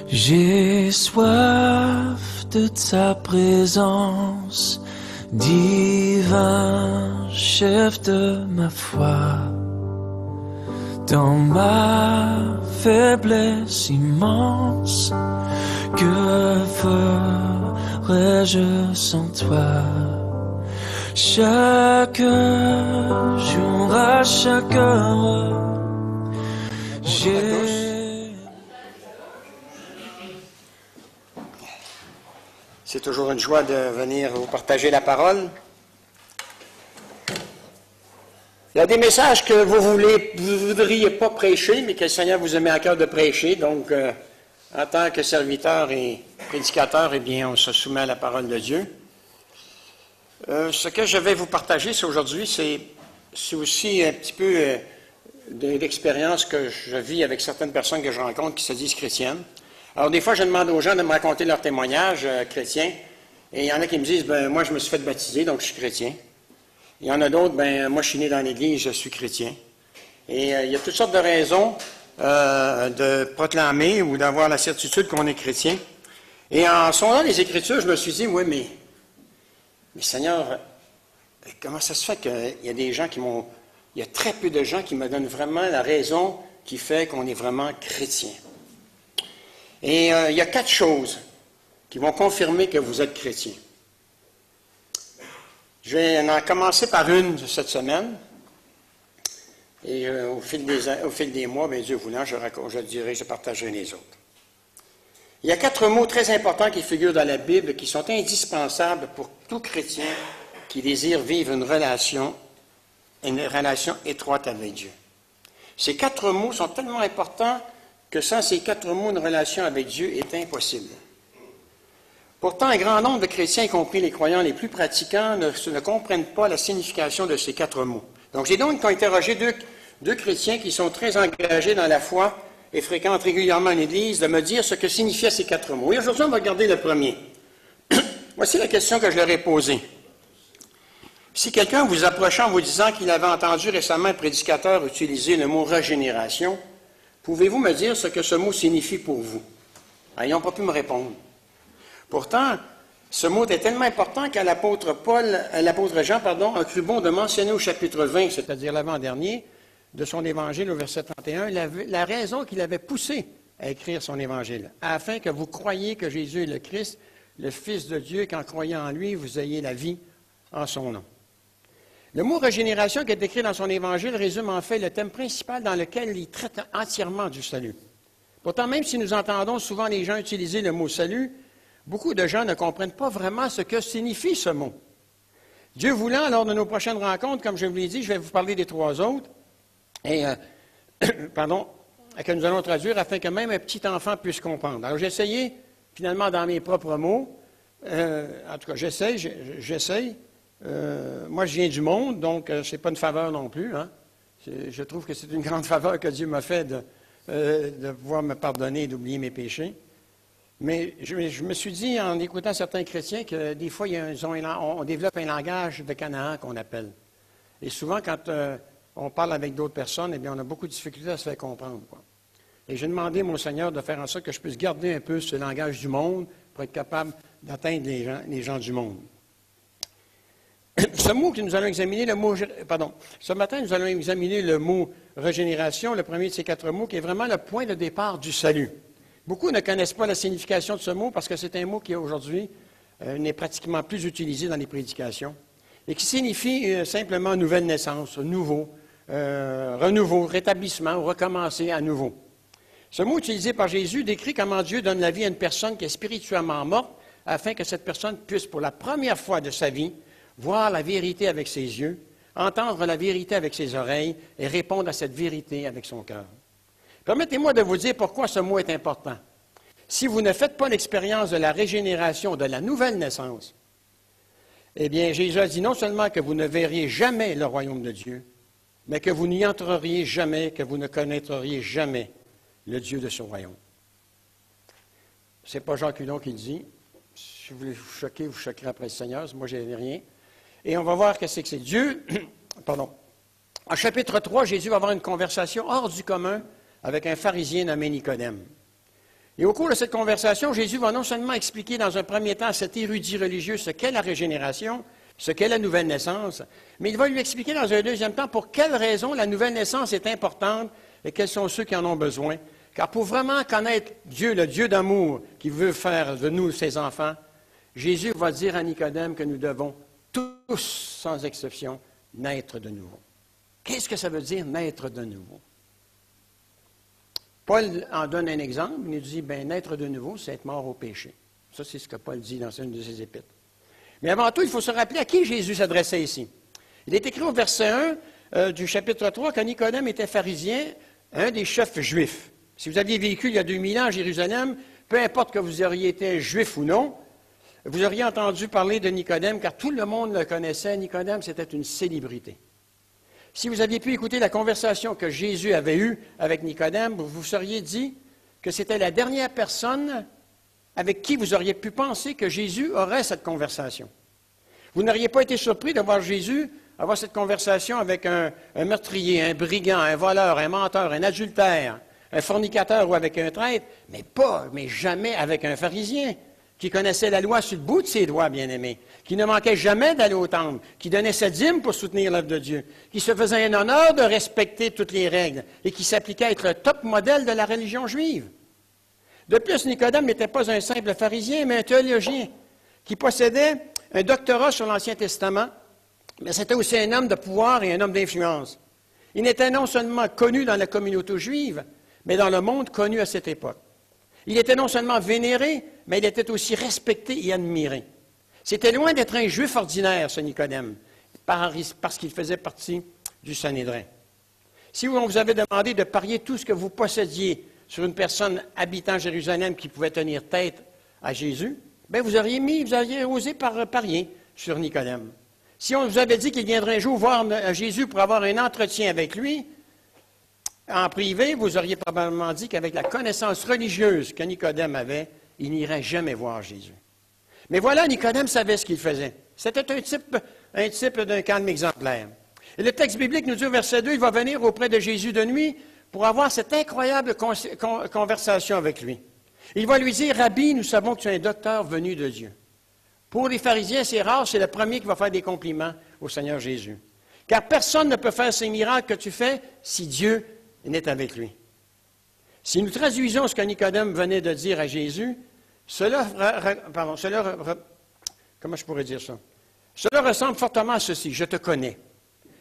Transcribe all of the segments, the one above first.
J'ai soif de ta présence, divin chef de ma foi. Dans ma faiblesse immense, que ferais-je sans toi? Chaque jour, à chaque heure, C'est toujours une joie de venir vous partager la parole. Il y a des messages que vous ne voudriez pas prêcher, mais que le Seigneur vous a mis à cœur de prêcher. Donc, en tant que serviteur et prédicateur, eh bien, on se soumet à la parole de Dieu. Ce que je vais vous partager aujourd'hui, c'est aussi un petit peu de l'expérience que je vis avec certaines personnes que je rencontre qui se disent chrétiennes. Alors, des fois, je demande aux gens de me raconter leur témoignage chrétien, et il y en a qui me disent, ben moi, je me suis fait baptiser, donc je suis chrétien. Il y en a d'autres, ben moi, je suis né dans l'Église, je suis chrétien. Et il y a toutes sortes de raisons de proclamer ou d'avoir la certitude qu'on est chrétien. Et en sondant les Écritures, je me suis dit, oui, mais Seigneur, comment ça se fait qu'il y a des gens il y a très peu de gens qui me donnent vraiment la raison qui fait qu'on est vraiment chrétien. Et il y a 4 choses qui vont confirmer que vous êtes chrétien. Je vais en commencer par une cette semaine. Et au fil des mois, bien Dieu voulant, je partagerai les autres. Il y a 4 mots très importants qui figurent dans la Bible qui sont indispensables pour tout chrétien qui désire vivre une relation étroite avec Dieu. Ces 4 mots sont tellement importants que sans ces 4 mots, une relation avec Dieu est impossible. Pourtant, un grand nombre de chrétiens, y compris les croyants les plus pratiquants, ne comprennent pas la signification de ces 4 mots. Donc, j'ai donc interrogé deux chrétiens qui sont très engagés dans la foi et fréquentent régulièrement l'Église, de me dire ce que signifiaient ces 4 mots. Et aujourd'hui, on va regarder le premier. Voici la question que je leur ai posée. Si quelqu'un vous approchait en vous disant qu'il avait entendu récemment un prédicateur utiliser le mot « régénération », pouvez-vous me dire ce que ce mot signifie pour vous? Ils n'ont pas pu me répondre. Pourtant, ce mot est tellement important qu'à l'apôtre Jean, a cru bon de mentionner au chapitre 20, c'est-à-dire l'avant-dernier, de son évangile au verset 31, la raison qu'il avait poussé à écrire son évangile, afin que vous croyiez que Jésus est le Christ, le Fils de Dieu, qu'en croyant en lui, vous ayez la vie en son nom. Le mot « régénération » qui est écrit dans son évangile résume en fait le thème principal dans lequel il traite entièrement du salut. Pourtant, même si nous entendons souvent les gens utiliser le mot « salut », beaucoup de gens ne comprennent pas vraiment ce que signifie ce mot. Dieu voulant, lors de nos prochaines rencontres, comme je vous l'ai dit, je vais vous parler des 3 autres, et, que nous allons traduire afin que même un petit enfant puisse comprendre. Alors, j'ai essayé, finalement, dans mes propres mots, en tout cas, j'essaye. Moi, je viens du monde, donc ce n'est pas une faveur non plus. Hein. Je trouve que c'est une grande faveur que Dieu m'a fait de pouvoir me pardonner et d'oublier mes péchés. Mais je me suis dit, en écoutant certains chrétiens, que des fois, on développe un langage de Canaan qu'on appelle. Et souvent, quand on parle avec d'autres personnes, eh bien, on a beaucoup de difficultés à se faire comprendre, quoi. Et j'ai demandé à mon Seigneur de faire en sorte que je puisse garder un peu ce langage du monde pour être capable d'atteindre les gens du monde. Ce mot que nous allons examiner, ce matin, nous allons examiner le mot « régénération », le premier de ces 4 mots, qui est vraiment le point de départ du salut. Beaucoup ne connaissent pas la signification de ce mot parce que c'est un mot qui, aujourd'hui, n'est pratiquement plus utilisé dans les prédications et qui signifie simplement nouvelle naissance, nouveau, renouveau, rétablissement ou recommencer à nouveau. Ce mot utilisé par Jésus décrit comment Dieu donne la vie à une personne qui est spirituellement morte afin que cette personne puisse, pour la première fois de sa vie, voir la vérité avec ses yeux, entendre la vérité avec ses oreilles et répondre à cette vérité avec son cœur. Permettez-moi de vous dire pourquoi ce mot est important. Si vous ne faites pas l'expérience de la régénération, de la nouvelle naissance, eh bien, Jésus a dit non seulement que vous ne verriez jamais le royaume de Dieu, mais que vous n'y entreriez jamais, que vous ne connaîtriez jamais le Dieu de ce royaume. Ce n'est pas Jacques Hulon qui le dit. Si vous voulez vous choquer, vous choquerez après le Seigneur. Moi, je n'ai rien. Et on va voir qu'est-ce que c'est Dieu. En chapitre 3, Jésus va avoir une conversation hors du commun avec un pharisien nommé Nicodème. Et au cours de cette conversation, Jésus va non seulement expliquer dans un premier temps à cet érudit religieux ce qu'est la régénération, ce qu'est la nouvelle naissance, mais il va lui expliquer dans un deuxième temps pour quelles raisons la nouvelle naissance est importante et quels sont ceux qui en ont besoin. Car pour vraiment connaître Dieu, le Dieu d'amour qui veut faire de nous ses enfants, Jésus va dire à Nicodème que nous devons tous, sans exception, naître de nouveau. Qu'est-ce que ça veut dire, naître de nouveau? Paul en donne un exemple. Il nous dit, naître de nouveau, c'est être mort au péché. Ça, c'est ce que Paul dit dans une de ses épîtres. Mais avant tout, il faut se rappeler à qui Jésus s'adressait ici. Il est écrit au verset 1 du chapitre 3 que Nicodème était pharisien, un des chefs juifs. Si vous aviez vécu il y a 2000 ans à Jérusalem, peu importe que vous auriez été juif ou non, vous auriez entendu parler de Nicodème, car tout le monde le connaissait. Nicodème, c'était une célébrité. Si vous aviez pu écouter la conversation que Jésus avait eue avec Nicodème, vous vous seriez dit que c'était la dernière personne avec qui vous auriez pu penser que Jésus aurait cette conversation. Vous n'auriez pas été surpris de voir Jésus avoir cette conversation avec un meurtrier, un brigand, un voleur, un menteur, un adultère, un fornicateur ou avec un traître, mais jamais avec un pharisien qui connaissait la loi sur le bout de ses doigts, bien-aimé, qui ne manquait jamais d'aller au temple, qui donnait sa dîme pour soutenir l'œuvre de Dieu, qui se faisait un honneur de respecter toutes les règles et qui s'appliquait à être le top modèle de la religion juive. De plus, Nicodème n'était pas un simple pharisien, mais un théologien qui possédait un doctorat sur l'Ancien Testament, mais c'était aussi un homme de pouvoir et un homme d'influence. Il n'était non seulement connu dans la communauté juive, mais dans le monde connu à cette époque. Il était non seulement vénéré, mais il était aussi respecté et admiré. C'était loin d'être un juif ordinaire, ce Nicodème, parce qu'il faisait partie du Sanhédrin. Si on vous avait demandé de parier tout ce que vous possédiez sur une personne habitant Jérusalem qui pouvait tenir tête à Jésus, vous auriez osé parier sur Nicodème. Si on vous avait dit qu'il viendrait un jour voir Jésus pour avoir un entretien avec lui, en privé, vous auriez probablement dit qu'avec la connaissance religieuse que Nicodème avait, il n'irait jamais voir Jésus. Mais voilà, Nicodème savait ce qu'il faisait. C'était un type d'un calme exemplaire. Et le texte biblique nous dit au verset 2, il va venir auprès de Jésus de nuit pour avoir cette incroyable conversation avec lui. Il va lui dire, « Rabbi, nous savons que tu es un docteur venu de Dieu. » Pour les pharisiens, c'est rare, c'est le premier qui va faire des compliments au Seigneur Jésus. Car personne ne peut faire ces miracles que tu fais si Dieu n'est avec lui. Si nous traduisons ce que Nicodème venait de dire à Jésus, cela ressemble fortement à ceci. Je te connais.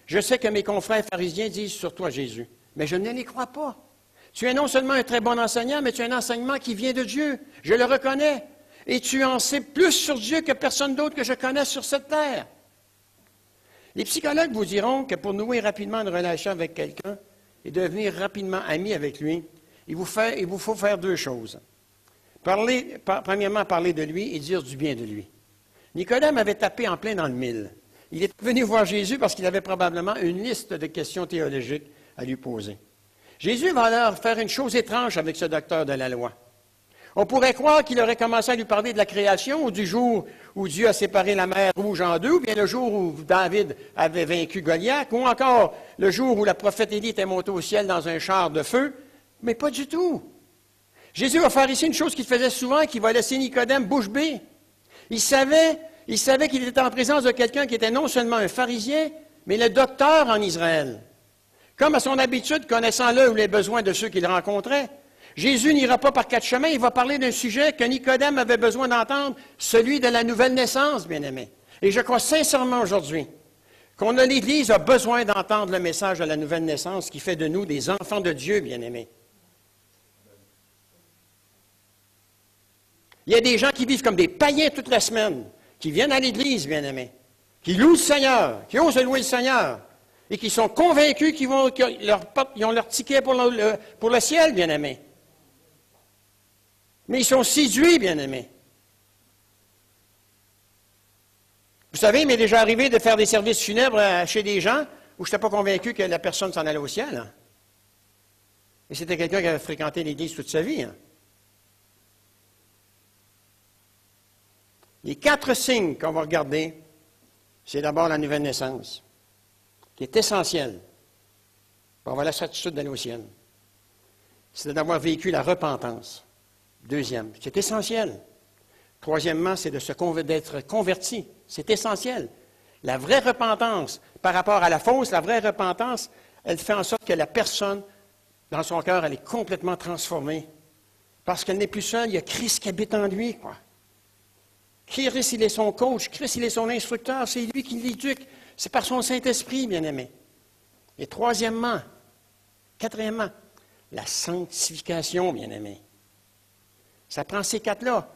Je sais que mes confrères pharisiens disent sur toi Jésus, mais je ne les crois pas. Tu es non seulement un très bon enseignant, mais tu as un enseignement qui vient de Dieu. Je le reconnais. Et tu en sais plus sur Dieu que personne d'autre que je connais sur cette terre. Les psychologues vous diront que pour nouer rapidement une relation avec quelqu'un, et devenir rapidement ami avec lui, il vous faut faire deux choses. Premièrement, parler de lui et dire du bien de lui. Nicodème avait tapé en plein dans le mille. Il est venu voir Jésus parce qu'il avait probablement une liste de questions théologiques à lui poser. Jésus va alors faire une chose étrange avec ce docteur de la loi. On pourrait croire qu'il aurait commencé à lui parler de la création ou du jour où Dieu a séparé la mer Rouge en deux, ou bien le jour où David avait vaincu Goliath, ou encore le jour où la prophète Élie était montée au ciel dans un char de feu, mais pas du tout. Jésus va faire ici une chose qu'il faisait souvent, qui va laisser Nicodème bouche bée. Il savait qu'il était en présence de quelqu'un qui était non seulement un pharisien, mais le docteur en Israël. Comme à son habitude, connaissant le ou les besoins de ceux qu'il rencontrait, Jésus n'ira pas par quatre chemins, il va parler d'un sujet que Nicodème avait besoin d'entendre, celui de la nouvelle naissance, bien-aimé. Et je crois sincèrement aujourd'hui l'Église a besoin d'entendre le message de la nouvelle naissance qui fait de nous des enfants de Dieu, bien-aimés. Il y a des gens qui vivent comme des païens toute la semaine, qui viennent à l'Église, bien-aimés, qui louent le Seigneur, qui osent louer le Seigneur, et qui sont convaincus qu'ils ont leur ticket pour le ciel, bien-aimés. Mais ils sont séduits, bien-aimés. Vous savez, il m'est déjà arrivé de faire des services funèbres chez des gens où je n'étais pas convaincu que la personne s'en allait au ciel. Hein. Et c'était quelqu'un qui avait fréquenté l'Église toute sa vie. Hein. Les 4 signes qu'on va regarder, c'est d'abord la nouvelle naissance, qui est essentielle pour avoir la certitude d'aller au ciel. C'est d'avoir vécu la repentance. Deuxième, c'est essentiel. Troisièmement, c'est d'être converti. C'est essentiel. La vraie repentance par rapport à la fausse, la vraie repentance, elle fait en sorte que la personne, dans son cœur, elle est complètement transformée. Parce qu'elle n'est plus seule, il y a Christ qui habite en lui, quoi. Christ, il est son coach, Christ, il est son instructeur, c'est lui qui l'éduque. C'est par son Saint-Esprit, bien-aimé. Et quatrièmement, la sanctification, bien-aimé. Ça prend ces quatre-là.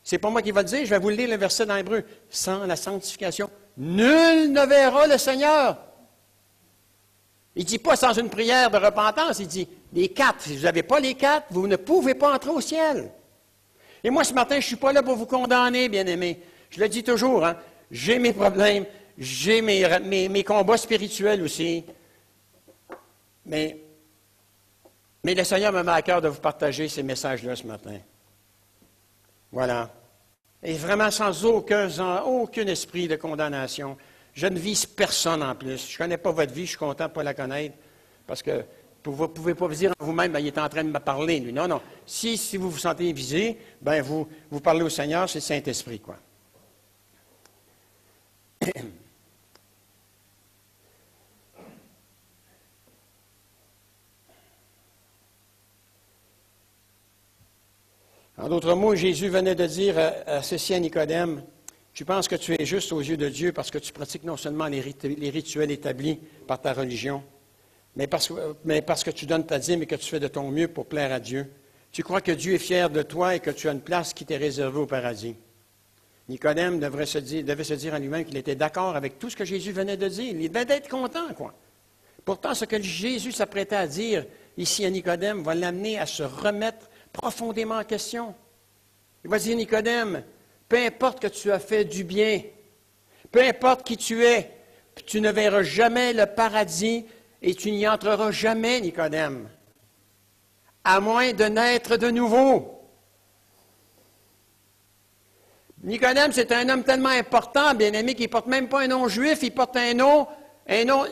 C'est pas moi qui va le dire, je vais vous le lire le verset dans l'Hébreu. Sans la sanctification, nul ne verra le Seigneur. Il ne dit pas sans une prière de repentance, il dit les quatre. Si vous n'avez pas les quatre, vous ne pouvez pas entrer au ciel. Et moi, ce matin, je ne suis pas là pour vous condamner, bien-aimés. Je le dis toujours, hein, j'ai mes problèmes, j'ai mes combats spirituels aussi. Mais le Seigneur me met à cœur de vous partager ces messages-là ce matin. Voilà. Et vraiment sans aucun esprit de condamnation. Je ne vise personne en plus. Je ne connais pas votre vie, je suis content de ne pas la connaître. Parce que vous ne pouvez pas vous dire en vous-même, ben, il est en train de me parler, lui. Non, non. Si vous vous sentez visé, ben vous parlez au Seigneur, c'est le Saint-Esprit, quoi. En d'autres mots, Jésus venait de dire à ceci à Nicodème, tu penses que tu es juste aux yeux de Dieu parce que tu pratiques non seulement les rituels établis par ta religion, mais parce que tu donnes ta dîme et que tu fais de ton mieux pour plaire à Dieu. Tu crois que Dieu est fier de toi et que tu as une place qui t'est réservée au paradis. Nicodème devait se dire à lui-même qu'il était d'accord avec tout ce que Jésus venait de dire. Il devait être content, quoi. Pourtant, ce que Jésus s'apprêtait à dire ici à Nicodème va l'amener à se remettre profondément en question. Il va dire, Nicodème, peu importe que tu as fait du bien, peu importe qui tu es, tu ne verras jamais le paradis et tu n'y entreras jamais, Nicodème, à moins de naître de nouveau. Nicodème, c'est un homme tellement important, bien-aimé, qu'il ne porte même pas un nom juif, il porte un nom,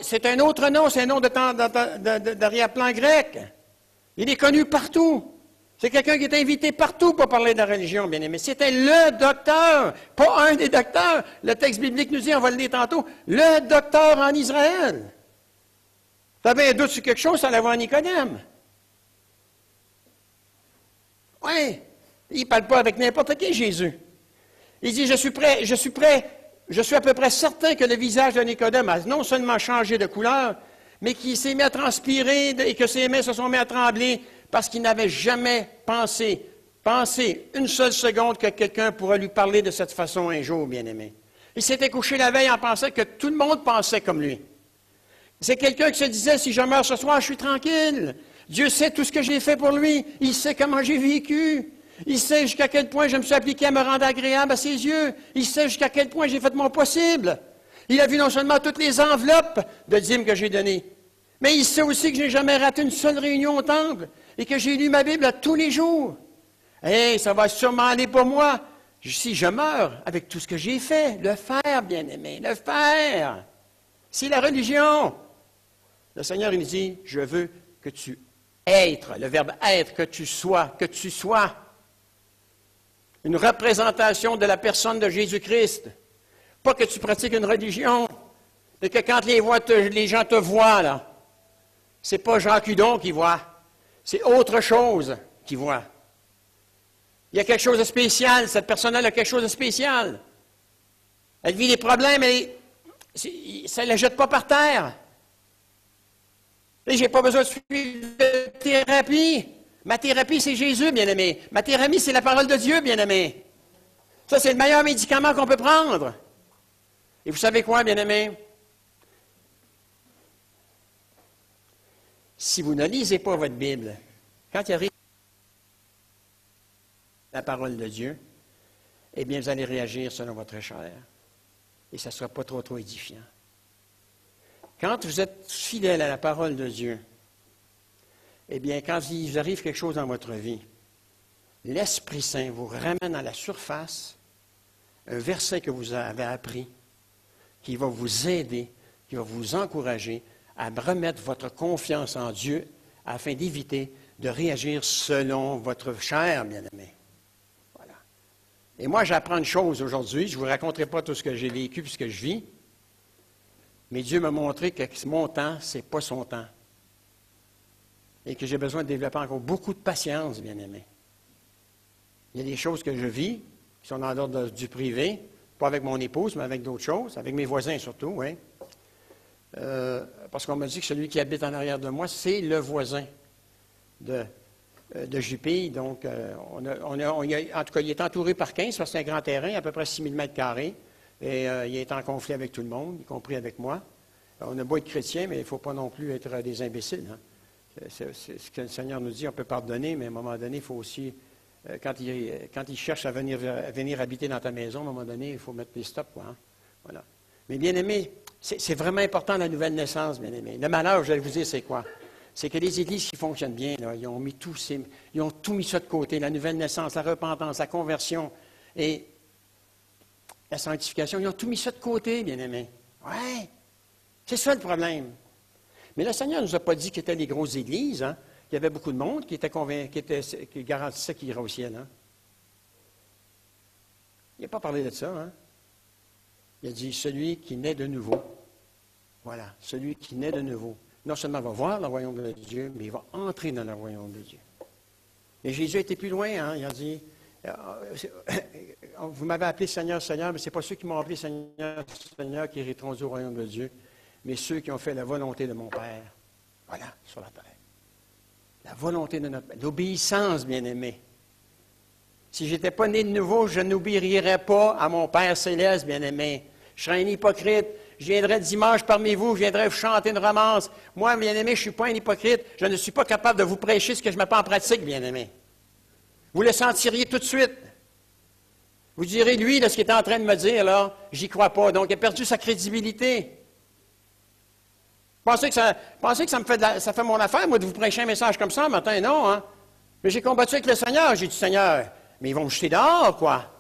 c'est un autre nom, c'est un nom d'arrière-plan grec. Il est connu partout. C'est quelqu'un qui est invité partout pour parler de la religion, bien-aimé. C'était le docteur, pas un des docteurs. Le texte biblique nous dit, on va le lire tantôt, le docteur en Israël. Tu avais un doute sur quelque chose, ça allait voir Nicodème. Oui, il ne parle pas avec n'importe qui, Jésus. Il dit, je suis à peu près certain que le visage de Nicodème a non seulement changé de couleur, mais qu'il s'est mis à transpirer et que ses mains se sont mis à trembler parce qu'il n'avait jamais pensé une seule seconde que quelqu'un pourrait lui parler de cette façon un jour, bien-aimé. Il s'était couché la veille en pensant que tout le monde pensait comme lui. C'est quelqu'un qui se disait, si je meurs ce soir, je suis tranquille. Dieu sait tout ce que j'ai fait pour lui. Il sait comment j'ai vécu. Il sait jusqu'à quel point je me suis appliqué à me rendre agréable à ses yeux. Il sait jusqu'à quel point j'ai fait mon possible. Il a vu non seulement toutes les enveloppes de dîmes que j'ai données, mais il sait aussi que je n'ai jamais raté une seule réunion au temple et que j'ai lu ma Bible à tous les jours. Hey, ça va sûrement aller pour moi si je meurs avec tout ce que j'ai fait. Le faire, bien-aimé, le faire. C'est la religion. Le Seigneur, il nous dit, je veux que tu être, le verbe être, que tu sois une représentation de la personne de Jésus-Christ. Pas que tu pratiques une religion, mais que quand les gens te voient, là, c'est pas Jacques Hudon qui voit, c'est autre chose qui voit. Il y a quelque chose de spécial, cette personne-là a quelque chose de spécial. Elle vit des problèmes, et ça ne la jette pas par terre. Et je n'ai pas besoin de suivre de thérapie. Ma thérapie, c'est Jésus, bien-aimé. Ma thérapie, c'est la parole de Dieu, bien-aimé. Ça, c'est le meilleur médicament qu'on peut prendre. Et vous savez quoi, bien-aimé? Si vous ne lisez pas votre Bible, quand il arrive la parole de Dieu, eh bien, vous allez réagir selon votre chair. Et ça ne sera pas trop édifiant. Quand vous êtes fidèle à la parole de Dieu, eh bien, quand il vous arrive quelque chose dans votre vie, l'Esprit Saint vous ramène à la surface un verset que vous avez appris, qui va vous aider, qui va vous encourager à remettre votre confiance en Dieu afin d'éviter de réagir selon votre chair, bien-aimé. Et moi, j'apprends une chose aujourd'hui. Je ne vous raconterai pas tout ce que j'ai vécu et ce que je vis. Mais Dieu m'a montré que mon temps, ce n'est pas son temps. Et que j'ai besoin de développer encore beaucoup de patience, bien-aimé. Il y a des choses que je vis qui sont dans l'ordre du privé, pas avec mon épouse, mais avec d'autres choses, avec mes voisins surtout, oui. Parce qu'on m'a dit que celui qui habite en arrière de moi, c'est le voisin de Jupille. Donc, en tout cas, il est entouré par 15, parce que c'est un grand terrain, à peu près 6 000 mètres carrés. Et il est en conflit avec tout le monde, y compris avec moi. On a beau être chrétien, mais il ne faut pas non plus être des imbéciles. Hein. C'est ce que le Seigneur nous dit, on peut pardonner, mais à un moment donné, il faut aussi, quand il cherche à venir habiter dans ta maison, à un moment donné, il faut mettre des stops. Quoi, hein. Voilà. Mais bien aimé, c'est vraiment important la nouvelle naissance, bien aimé. Le malheur, je vais vous dire, c'est quoi? C'est que les églises qui fonctionnent bien, là, ils ont tout mis ça de côté, la nouvelle naissance, la repentance, la conversion et la sanctification, ils ont tout mis ça de côté, bien aimé. Oui, c'est ça le problème. Mais le Seigneur ne nous a pas dit qu'il y avait les grosses églises, hein, qu'il y avait beaucoup de monde qui garantissait qu'il irait au ciel. Hein. Il n'a pas parlé de ça. Hein. Il a dit celui qui naît de nouveau. Voilà, celui qui naît de nouveau. Non seulement va voir le royaume de Dieu, mais il va entrer dans le royaume de Dieu. Et Jésus a été plus loin. Hein. Il a dit, vous m'avez appelé Seigneur, Seigneur, mais ce n'est pas ceux qui m'ont appelé Seigneur, Seigneur qui hériteront au royaume de Dieu, mais ceux qui ont fait la volonté de mon Père. Voilà, sur la terre. La volonté de notre Père. L'obéissance, bien-aimé. Si je n'étais pas né de nouveau, je n'obéirais pas à mon Père céleste, bien-aimé. Je serais un hypocrite. Je viendrais dimanche parmi vous, je viendrais vous chanter une romance. Moi, bien-aimé, je ne suis pas un hypocrite. Je ne suis pas capable de vous prêcher ce que je ne mets pas en pratique, bien-aimé. Vous le sentiriez tout de suite. Vous direz, lui, là, ce qu'il est en train de me dire, là, j'y crois pas. Donc, il a perdu sa crédibilité. Pensez que ça fait mon affaire, moi, de vous prêcher un message comme ça, matin, non, hein? Mais j'ai combattu avec le Seigneur. J'ai dit, Seigneur, mais ils vont me jeter dehors, quoi.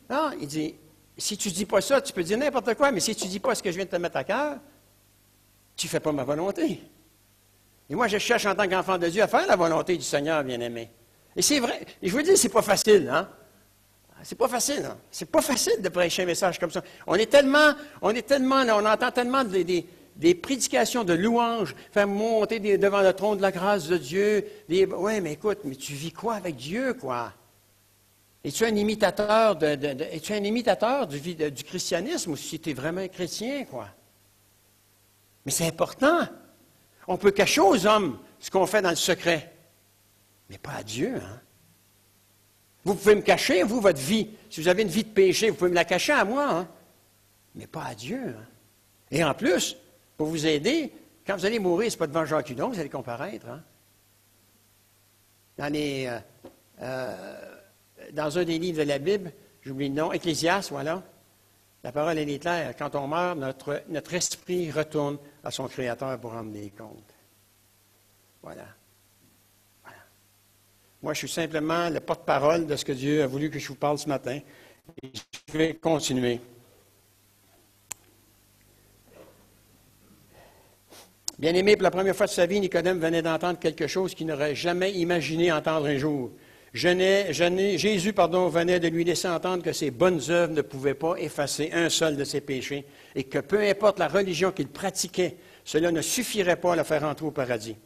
Non, il dit, si tu ne dis pas ça, tu peux dire n'importe quoi, mais si tu ne dis pas ce que je viens de te mettre à cœur, tu ne fais pas ma volonté. Et moi, je cherche en tant qu'enfant de Dieu à faire la volonté du Seigneur, bien-aimé. Et c'est vrai, et je vous dis, c'est pas facile, hein? C'est pas facile, hein? C'est pas facile de prêcher un message comme ça. On entend tellement des prédications de louanges, faire monter devant le trône de la grâce de Dieu. Oui, mais écoute, mais tu vis quoi avec Dieu, quoi? Es-tu un imitateur du christianisme ou si tu es vraiment un chrétien, quoi? Mais c'est important. On peut cacher aux hommes ce qu'on fait dans le secret, mais pas à Dieu, hein? Vous pouvez me cacher, vous, votre vie. Si vous avez une vie de péché, vous pouvez me la cacher à moi, hein? Mais pas à Dieu. Hein? Et en plus, pour vous aider, quand vous allez mourir, ce n'est pas devant Jacques Hudon, vous allez comparaître. Hein? Dans un des livres de la Bible, j'oublie le nom, Ecclésiaste, voilà, la parole, elle est claire. Quand on meurt, notre esprit retourne à son Créateur pour rendre des comptes. Voilà. Moi, je suis simplement le porte-parole de ce que Dieu a voulu que je vous parle ce matin. Et je vais continuer. Bien-aimé, pour la première fois de sa vie, Nicodème venait d'entendre quelque chose qu'il n'aurait jamais imaginé entendre un jour. Jésus venait de lui laisser entendre que ses bonnes œuvres ne pouvaient pas effacer un seul de ses péchés et que peu importe la religion qu'il pratiquait, cela ne suffirait pas à le faire entrer au paradis.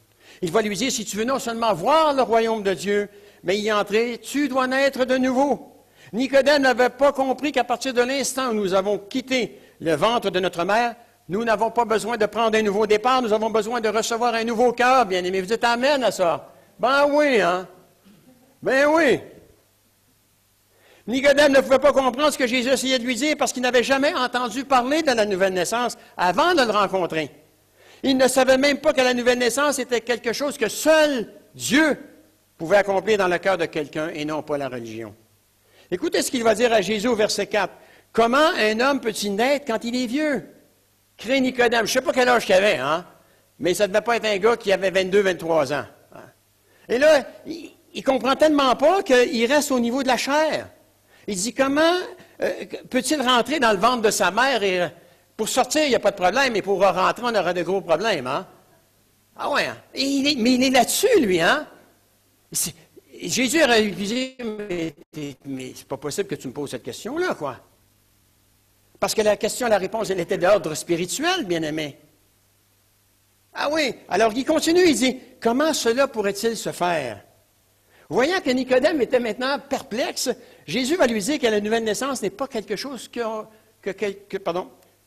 Il va lui dire, si tu veux non seulement voir le royaume de Dieu, mais y entrer, tu dois naître de nouveau. Nicodème n'avait pas compris qu'à partir de l'instant où nous avons quitté le ventre de notre mère, nous n'avons pas besoin de prendre un nouveau départ, nous avons besoin de recevoir un nouveau cœur, bien-aimé. Vous dites amen à ça? Ben oui, hein? Ben oui. Nicodème ne pouvait pas comprendre ce que Jésus essayait de lui dire parce qu'il n'avait jamais entendu parler de la nouvelle naissance avant de le rencontrer. Il ne savait même pas que la nouvelle naissance était quelque chose que seul Dieu pouvait accomplir dans le cœur de quelqu'un et non pas la religion. Écoutez ce qu'il va dire à Jésus au verset 4. Comment un homme peut-il naître quand il est vieux? Crée Nicodème. Je ne sais pas quel âge qu'il avait, hein? Mais ça ne devait pas être un gars qui avait 22, 23 ans. Hein? Et là, il ne comprend tellement pas qu'il reste au niveau de la chair. Il dit, comment peut-il rentrer dans le ventre de sa mère et... Pour sortir, il n'y a pas de problème, mais pour rentrer, on aura de gros problèmes, hein? Ah ouais, hein? Mais il est là-dessus, lui, hein? Jésus aurait dit, mais c'est pas possible que tu me poses cette question-là, quoi. Parce que la question, la réponse, elle était d'ordre spirituel, bien-aimé. Ah oui, alors il continue, il dit, comment cela pourrait-il se faire? Voyant que Nicodème était maintenant perplexe, Jésus va lui dire que la nouvelle naissance n'est pas quelque chose que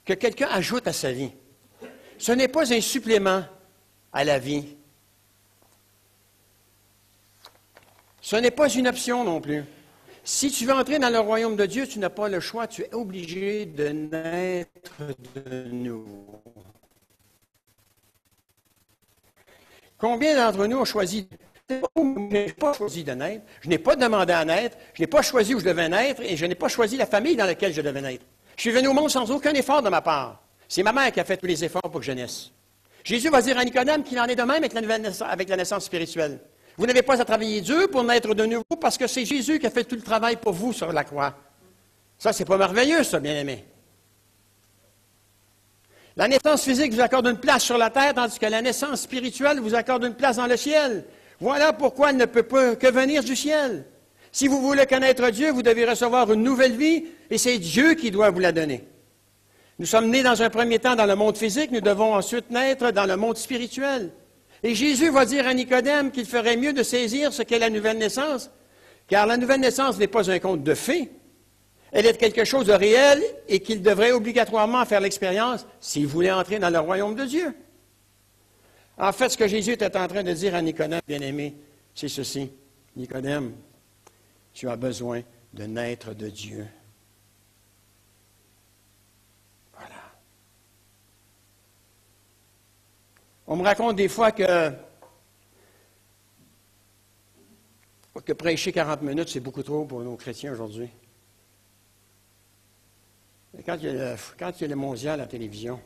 quelqu'un ajoute à sa vie. Ce n'est pas un supplément à la vie. Ce n'est pas une option non plus. Si tu veux entrer dans le royaume de Dieu, tu n'as pas le choix, tu es obligé de naître de nouveau. Combien d'entre nous ont choisi? Je n'ai pas choisi de naître, je n'ai pas demandé à naître, je n'ai pas choisi où je devais naître et je n'ai pas choisi la famille dans laquelle je devais naître. Je suis venu au monde sans aucun effort de ma part. C'est ma mère qui a fait tous les efforts pour que je naisse. Jésus va dire à Nicodème qu'il en est de même avec la naissance spirituelle. Vous n'avez pas à travailler dur pour naître de nouveau parce que c'est Jésus qui a fait tout le travail pour vous sur la croix. Ça, c'est pas merveilleux, ça, bien-aimé. La naissance physique vous accorde une place sur la terre, tandis que la naissance spirituelle vous accorde une place dans le ciel. Voilà pourquoi elle ne peut pas que venir du ciel. Si vous voulez connaître Dieu, vous devez recevoir une nouvelle vie, et c'est Dieu qui doit vous la donner. Nous sommes nés dans un premier temps dans le monde physique, nous devons ensuite naître dans le monde spirituel. Et Jésus va dire à Nicodème qu'il ferait mieux de saisir ce qu'est la nouvelle naissance, car la nouvelle naissance n'est pas un conte de fées. Elle est quelque chose de réel et qu'il devrait obligatoirement faire l'expérience s'il voulait entrer dans le royaume de Dieu. En fait, ce que Jésus était en train de dire à Nicodème, bien-aimé, c'est ceci. Nicodème, tu as besoin de naître de Dieu. Voilà. On me raconte des fois que prêcher 40 minutes, c'est beaucoup trop pour nos chrétiens aujourd'hui. Quand il y a le mondial à la télévision,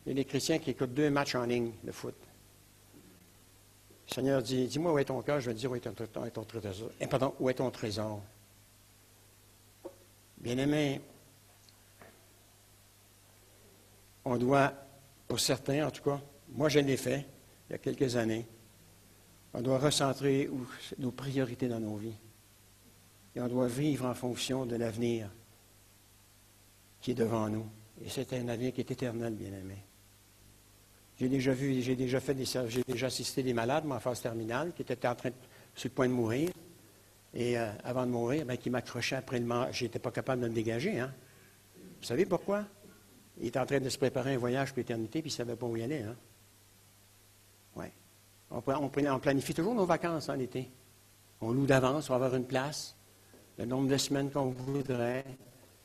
il y a des chrétiens qui écoutent 2 matchs en ligne de foot. Le Seigneur dit, dis-moi où est ton cœur, je vais te dire où est ton trésor. Où est ton trésor? Bien-aimé, on doit, pour certains en tout cas, moi je l'ai fait il y a quelques années, on doit recentrer nos priorités dans nos vies. Et on doit vivre en fonction de l'avenir qui est devant nous. Et c'est un avenir qui est éternel, bien-aimé. J'ai déjà assisté des malades, en phase terminale, qui étaient sur le point de mourir. Et avant de mourir, qui m'accrochaient après le mort. Je n'étais pas capable de me dégager. Hein? Vous savez pourquoi? Il était en train de se préparer un voyage pour l'éternité, puis il ne savait pas où y aller. Hein? Oui. On planifie toujours nos vacances l'été. On loue d'avance, on va avoir une place, le nombre de semaines qu'on voudrait.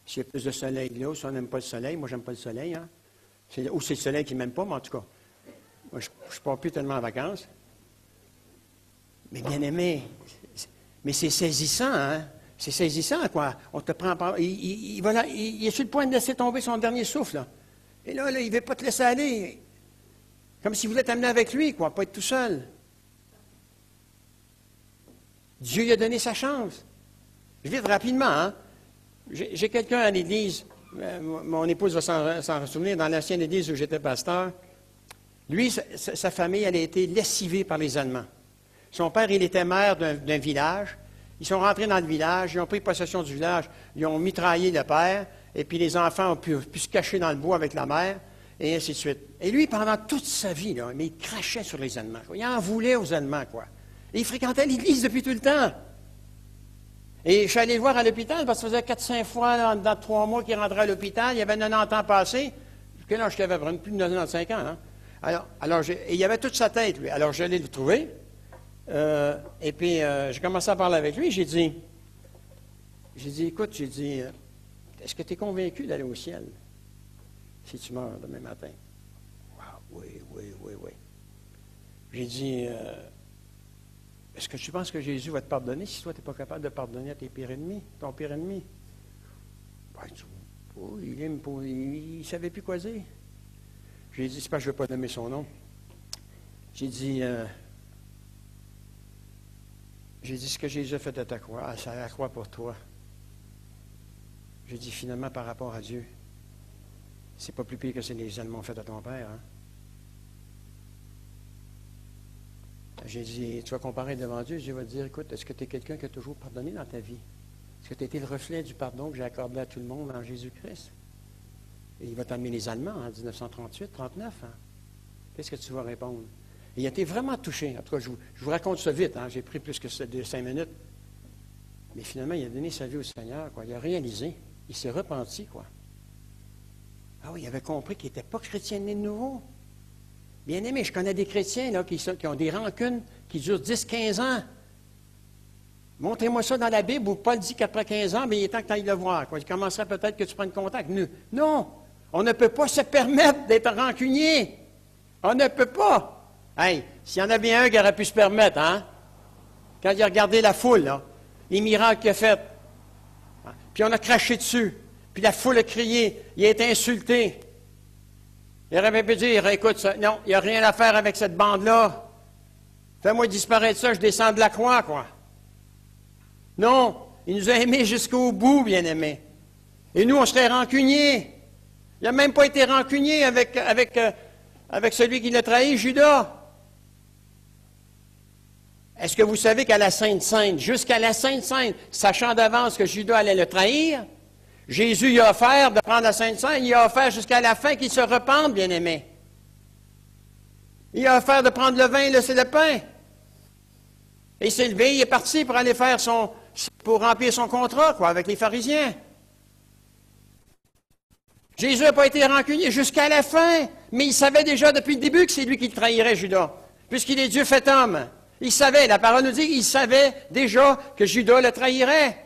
S'il y a plus de soleil là, ou si on n'aime pas le soleil, moi, j'aime pas le soleil. Hein? Ou c'est le soleil qui ne m'aime pas, mais en tout cas, moi, je ne pars plus tellement en vacances. Mais bien aimé, mais c'est saisissant, hein? C'est saisissant, quoi. On te prend par... Il est sur le point de laisser tomber son dernier souffle, là. Et là, il ne veut pas te laisser aller. Comme s'il voulait t'amener avec lui, quoi, pas être tout seul. Dieu lui a donné sa chance. Je vite rapidement, hein? J'ai quelqu'un à l'église, mon épouse va s'en souvenir, dans l'ancienne église où j'étais pasteur. Lui, sa famille, elle a été lessivée par les Allemands. Son père, il était maire d'un village. Ils sont rentrés dans le village, ils ont pris possession du village, ils ont mitraillé le père, et puis les enfants ont pu se cacher dans le bois avec la mère, et ainsi de suite. Et lui, pendant toute sa vie, là, mais il crachait sur les Allemands. Il en voulait aux Allemands, quoi. Et il fréquentait l'église depuis tout le temps. Et je suis allé le voir à l'hôpital parce que ça faisait 4-5 fois là, dans 3 mois qu'il rentrait à l'hôpital. Il y avait 90 ans passés. Quel âge j'avais? Plus de 95 ans. Hein? Alors il y avait toute sa tête, lui. Alors, je l'ai le trouver. Et puis, j'ai commencé à parler avec lui. J'ai dit, écoute, est-ce que tu es convaincu d'aller au ciel si tu meurs demain matin? Wow, oui. J'ai dit, est-ce que tu penses que Jésus va te pardonner si toi, tu n'es pas capable de pardonner à ton pire ennemi? Il ne savait plus quoi dire. J'ai dit, c'est parce que je ne veux pas nommer son nom. J'ai dit, ce que Jésus a fait de ta croix, c'est la croix pour toi. J'ai dit, finalement, par rapport à Dieu, c'est pas plus pire que ce que les Allemands ont fait à ton père. Hein? J'ai dit, tu vas comparer devant Dieu, Dieu va te dire, écoute, est-ce que tu es quelqu'un qui a toujours pardonné dans ta vie? Est-ce que tu as été le reflet du pardon que j'ai accordé à tout le monde en Jésus-Christ? Et il va t'emmener les Allemands en 1938, 39. Hein? Qu'est-ce que tu vas répondre? Et il a été vraiment touché. En tout cas, je vous raconte ça vite. Hein? J'ai pris plus que 5 minutes. Mais finalement, il a donné sa vie au Seigneur. Quoi. Il a réalisé. Il s'est repenti. Quoi. Ah oui, il avait compris qu'il n'était pas chrétien né de nouveau. Bien aimé, je connais des chrétiens là, qui ont des rancunes qui durent 10-15 ans. Montrez-moi ça dans la Bible où Paul dit qu'après 15 ans, bien, il est temps que tu ailles le voir. Quoi. Il commencerait peut-être que tu prennes contact. Non, on ne peut pas se permettre d'être rancunier. On ne peut pas. Hey, s'il y en avait un qui aurait pu se permettre, hein? Quand il a regardé la foule, là, les miracles qu'il a fait, puis on a craché dessus, puis la foule a crié, il a été insulté. Il aurait pu dire, écoute, ça, non, il n'y a rien à faire avec cette bande-là. Fais-moi disparaître ça, je descends de la croix, quoi. Non, il nous a aimés jusqu'au bout, bien-aimés. Et nous, on serait rancuniers. Il n'a même pas été rancunier avec celui qui l'a trahi, Judas. Est-ce que vous savez qu'à la Sainte-Sainte, jusqu'à la Sainte-Sainte, sachant d'avance que Judas allait le trahir, Jésus y a offert de prendre la Sainte-Sainte, il a offert jusqu'à la fin qu'il se repente, bien-aimé. Il a offert de prendre le vin et laisser le pain. Et il s'est levé, il est parti pour aller pour remplir son contrat, quoi, avec les pharisiens. Jésus n'a pas été rancunier jusqu'à la fin, mais il savait déjà depuis le début que c'est lui qui le trahirait, Judas, puisqu'il est Dieu fait homme. Il savait, la parole nous dit qu'il savait déjà que Judas le trahirait.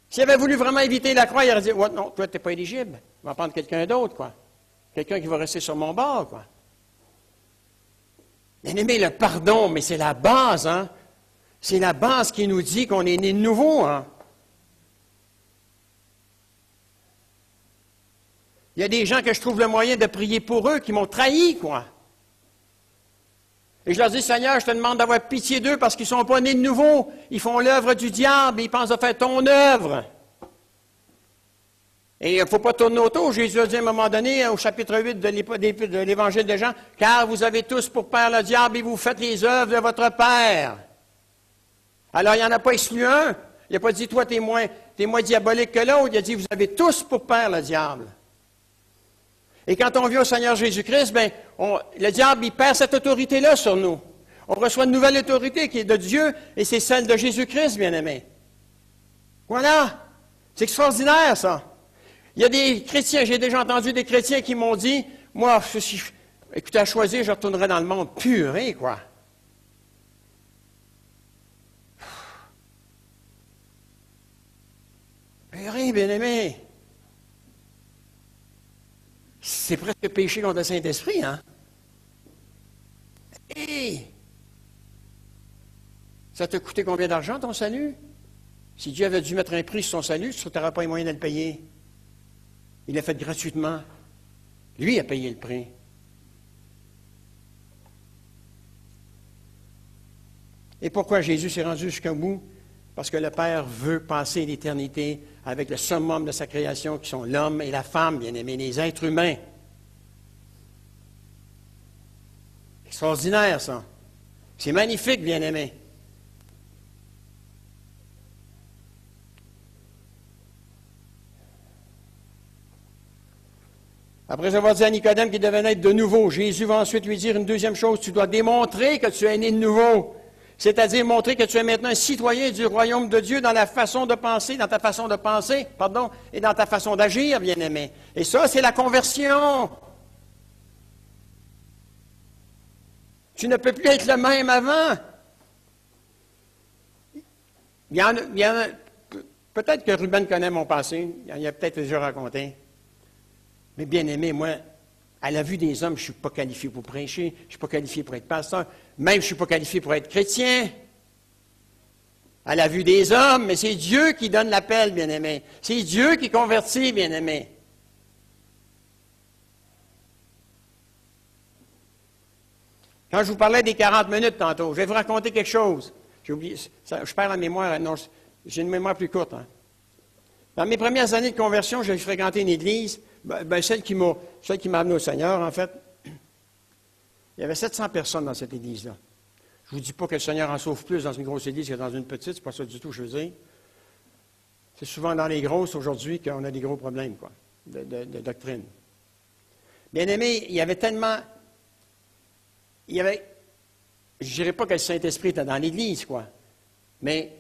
S'il avait voulu vraiment éviter la croix, il aurait dit, ouais, non, toi, tu n'es pas éligible. On va prendre quelqu'un d'autre, quoi. Quelqu'un qui va rester sur mon bord, quoi. Bien aimé, le pardon, mais c'est la base, hein. C'est la base qui nous dit qu'on est né de nouveau, hein. Il y a des gens que je trouve le moyen de prier pour eux qui m'ont trahi, quoi. Et je leur dis, Seigneur, je te demande d'avoir pitié d'eux parce qu'ils ne sont pas nés de nouveau. Ils font l'œuvre du diable et ils pensent à faire ton œuvre. Et il ne faut pas tourner autour. Jésus a dit à un moment donné, au chapitre 8 de l'Évangile de Jean, « Car vous avez tous pour père le diable et vous faites les œuvres de votre père. » Alors, il n'en a pas exclu un. Il n'a pas dit, toi, tu es moins diabolique que l'autre. Il a dit, vous avez tous pour père le diable. Et quand on vient au Seigneur Jésus-Christ, bien, le diable, il perd cette autorité-là sur nous. On reçoit une nouvelle autorité qui est de Dieu, et c'est celle de Jésus-Christ, bien-aimé. Voilà. C'est extraordinaire, ça. Il y a des chrétiens, j'ai déjà entendu des chrétiens qui m'ont dit, moi, écoutez, à choisir, je retournerai dans le monde puré, quoi. Puré, bien-aimé. C'est presque péché contre le Saint-Esprit, hein? Hey! Ça t'a coûté combien d'argent, ton salut? Si Dieu avait dû mettre un prix sur son salut, tu n'aurais pas les moyens de le payer. Il l'a fait gratuitement. Lui a payé le prix. Et pourquoi Jésus s'est rendu jusqu'au bout? Parce que le Père veut passer l'éternité avec le summum de sa création, qui sont l'homme et la femme, bien-aimés, les êtres humains. Extraordinaire, ça. C'est magnifique, bien-aimés. Après avoir dit à Nicodème qu'il devait naître de nouveau, Jésus va ensuite lui dire une deuxième chose. Tu dois démontrer que tu es né de nouveau. C'est-à-dire montrer que tu es maintenant un citoyen du royaume de Dieu dans la façon de penser, dans ta façon de penser, et dans ta façon d'agir, bien-aimé. Et ça, c'est la conversion. Tu ne peux plus être le même avant. Peut-être que Ruben connaît mon passé, il a peut-être déjà raconté. Mais bien-aimé, moi, à la vue des hommes, je ne suis pas qualifié pour prêcher, je ne suis pas qualifié pour être pasteur, même je ne suis pas qualifié pour être chrétien. À la vue des hommes, mais c'est Dieu qui donne l'appel, bien-aimé. C'est Dieu qui convertit, bien-aimé. Quand je vous parlais des 40 minutes tantôt, je vais vous raconter quelque chose. J'ai oublié, je perds la mémoire, non, j'ai une mémoire plus courte. Hein. Dans mes premières années de conversion, j'ai fréquenté une église, celle qui m'a amené au Seigneur, en fait. Il y avait 700 personnes dans cette église-là. Je ne vous dis pas que le Seigneur en sauve plus dans une grosse église que dans une petite, c'est pas ça du tout, je veux dire. C'est souvent dans les grosses aujourd'hui qu'on a des gros problèmes, quoi, de doctrine. Bien aimé, il y avait tellement... je ne dirais pas que le Saint-Esprit était dans l'Église, quoi. Mais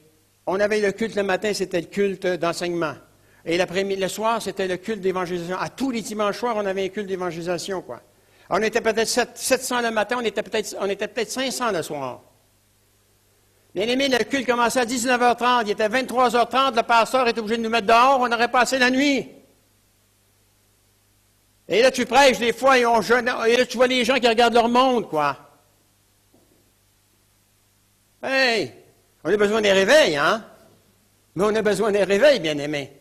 on avait le culte le matin, c'était le culte d'enseignement. Et le soir, c'était le culte d'évangélisation. À tous les dimanches soirs, on avait un culte d'évangélisation, quoi. On était peut-être 700 le matin, on était peut-être 500 le soir. Bien aimé, le culte commençait à 19h30, il était 23h30, le pasteur était obligé de nous mettre dehors, on aurait passé la nuit. Et là, tu prêches des fois, et là, tu vois les gens qui regardent leur monde, quoi. Hey! On a besoin des réveils, hein? Mais on a besoin des réveils, bien aimé.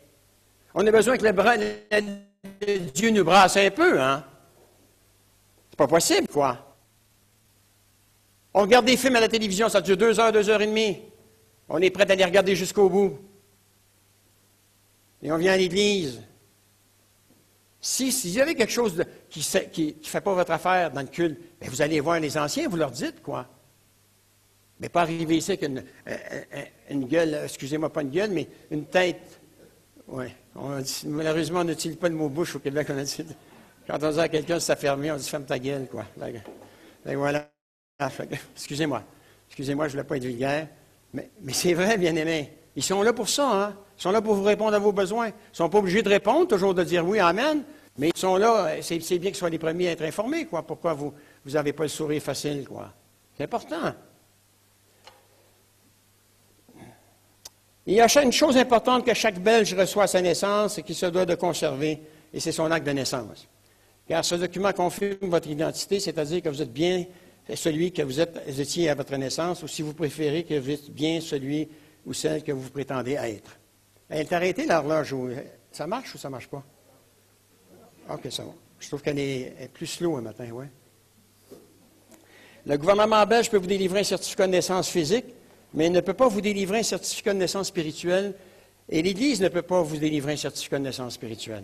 On a besoin que Dieu nous brasse un peu, hein? C'est pas possible, quoi. On regarde des films à la télévision, ça dure 2 heures, 2 heures et demie. On est prêt à les regarder jusqu'au bout. Et on vient à l'église. Si vous avez quelque chose qui ne fait pas votre affaire dans le culte, bien, vous allez voir les anciens, vous leur dites, quoi. Mais pas arriver ici avec une gueule, excusez-moi, pas une gueule, mais une tête. Oui. Malheureusement, on n'utilise pas le mot bouche au Québec. Quand on dit à quelqu'un, ça ferme, on dit ferme ta gueule, quoi. Et voilà. Excusez-moi, je ne voulais pas être vulgaire, mais c'est vrai, bien-aimés. Ils sont là pour ça, hein? Ils sont là pour vous répondre à vos besoins. Ils ne sont pas obligés de répondre, toujours de dire oui, amen, mais ils sont là, c'est bien qu'ils soient les premiers à être informés, quoi. Pourquoi vous n'avez pas le sourire facile, quoi. C'est important. Il y a une chose importante que chaque Belge reçoit à sa naissance et qu'il se doit de conserver, et c'est son acte de naissance. Car ce document confirme votre identité, c'est-à-dire que vous êtes bien celui que vous étiez à votre naissance, ou si vous préférez, que vous êtes bien celui ou celle que vous prétendez être. Elle est arrêtée, l'horloge. Ça marche ou ça ne marche pas? OK, ça va. Je trouve qu'elle est plus slow un matin, oui. Le gouvernement belge peut vous délivrer un certificat de naissance physique, mais il ne peut pas vous délivrer un certificat de naissance spirituelle, et l'Église ne peut pas vous délivrer un certificat de naissance spirituelle.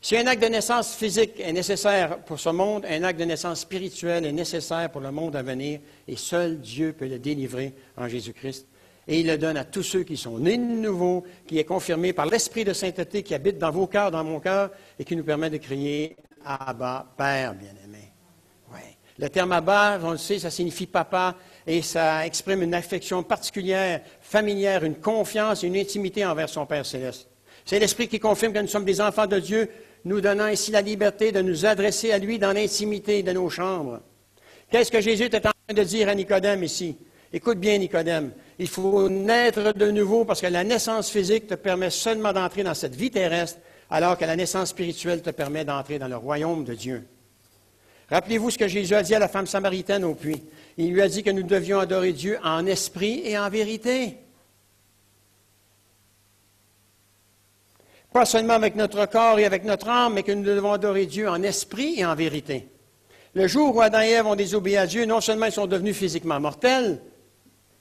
Si un acte de naissance physique est nécessaire pour ce monde, un acte de naissance spirituelle est nécessaire pour le monde à venir, et seul Dieu peut le délivrer en Jésus-Christ. Et il le donne à tous ceux qui sont nés de nouveau, qui est confirmé par l'Esprit de sainteté qui habite dans vos cœurs, dans mon cœur, et qui nous permet de crier « Abba, Père bien-aimé ». Oui. Le terme « Abba », on le sait, ça signifie « papa », et ça exprime une affection particulière, familière, une confiance et une intimité envers son Père céleste. C'est l'Esprit qui confirme que nous sommes des enfants de Dieu, nous donnant ainsi la liberté de nous adresser à lui dans l'intimité de nos chambres. Qu'est-ce que Jésus était en train de dire à Nicodème ici? Écoute bien, Nicodème. Il faut naître de nouveau parce que la naissance physique te permet seulement d'entrer dans cette vie terrestre, alors que la naissance spirituelle te permet d'entrer dans le royaume de Dieu. Rappelez-vous ce que Jésus a dit à la femme samaritaine au puits. Il lui a dit que nous devions adorer Dieu en esprit et en vérité. Pas seulement avec notre corps et avec notre âme, mais que nous devons adorer Dieu en esprit et en vérité. Le jour où Adam et Ève ont désobéi à Dieu, non seulement ils sont devenus physiquement mortels,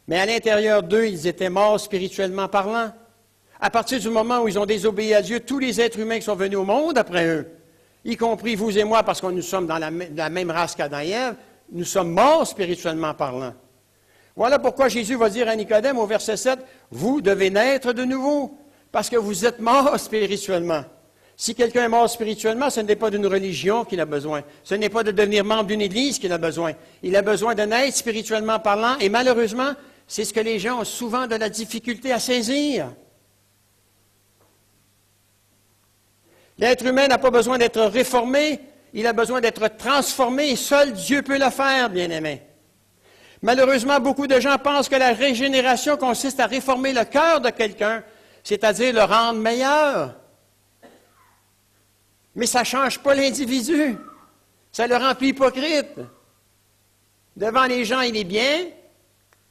mais à l'intérieur d'eux, ils étaient morts spirituellement parlant. À partir du moment où ils ont désobéi à Dieu, tous les êtres humains qui sont venus au monde après eux, y compris vous et moi, parce que nous sommes dans la même race qu'Adam et Ève, nous sommes morts spirituellement parlant. Voilà pourquoi Jésus va dire à Nicodème au verset 7, « Vous devez naître de nouveau, parce que vous êtes morts spirituellement. » Si quelqu'un est mort spirituellement, ce n'est pas d'une religion qu'il a besoin. Ce n'est pas de devenir membre d'une église qu'il a besoin. Il a besoin de naître spirituellement parlant, et malheureusement, c'est ce que les gens ont souvent de la difficulté à saisir. L'être humain n'a pas besoin d'être réformé, il a besoin d'être transformé, et seul Dieu peut le faire, bien-aimé. Malheureusement, beaucoup de gens pensent que la régénération consiste à réformer le cœur de quelqu'un, c'est-à-dire le rendre meilleur. Mais ça ne change pas l'individu. Ça le rend plus hypocrite. Devant les gens, il est bien,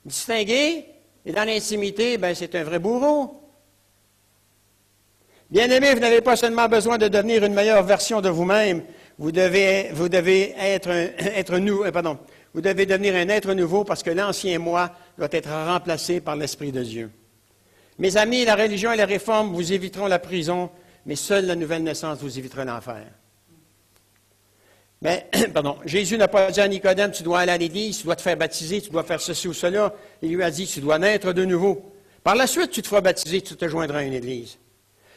distingué, et dans l'intimité, c'est un vrai bourreau. Bien-aimés, vous n'avez pas seulement besoin de devenir une meilleure version de vous-même, vous devez devenir un être nouveau parce que l'ancien moi doit être remplacé par l'Esprit de Dieu. Mes amis, la religion et la réforme vous éviteront la prison, mais seule la nouvelle naissance vous évitera l'enfer. Mais, pardon, Jésus n'a pas dit à Nicodème, tu dois aller à l'église, tu dois te faire baptiser, tu dois faire ceci ou cela. Il lui a dit, tu dois naître de nouveau. Par la suite, tu te feras baptiser, tu te joindras à une église.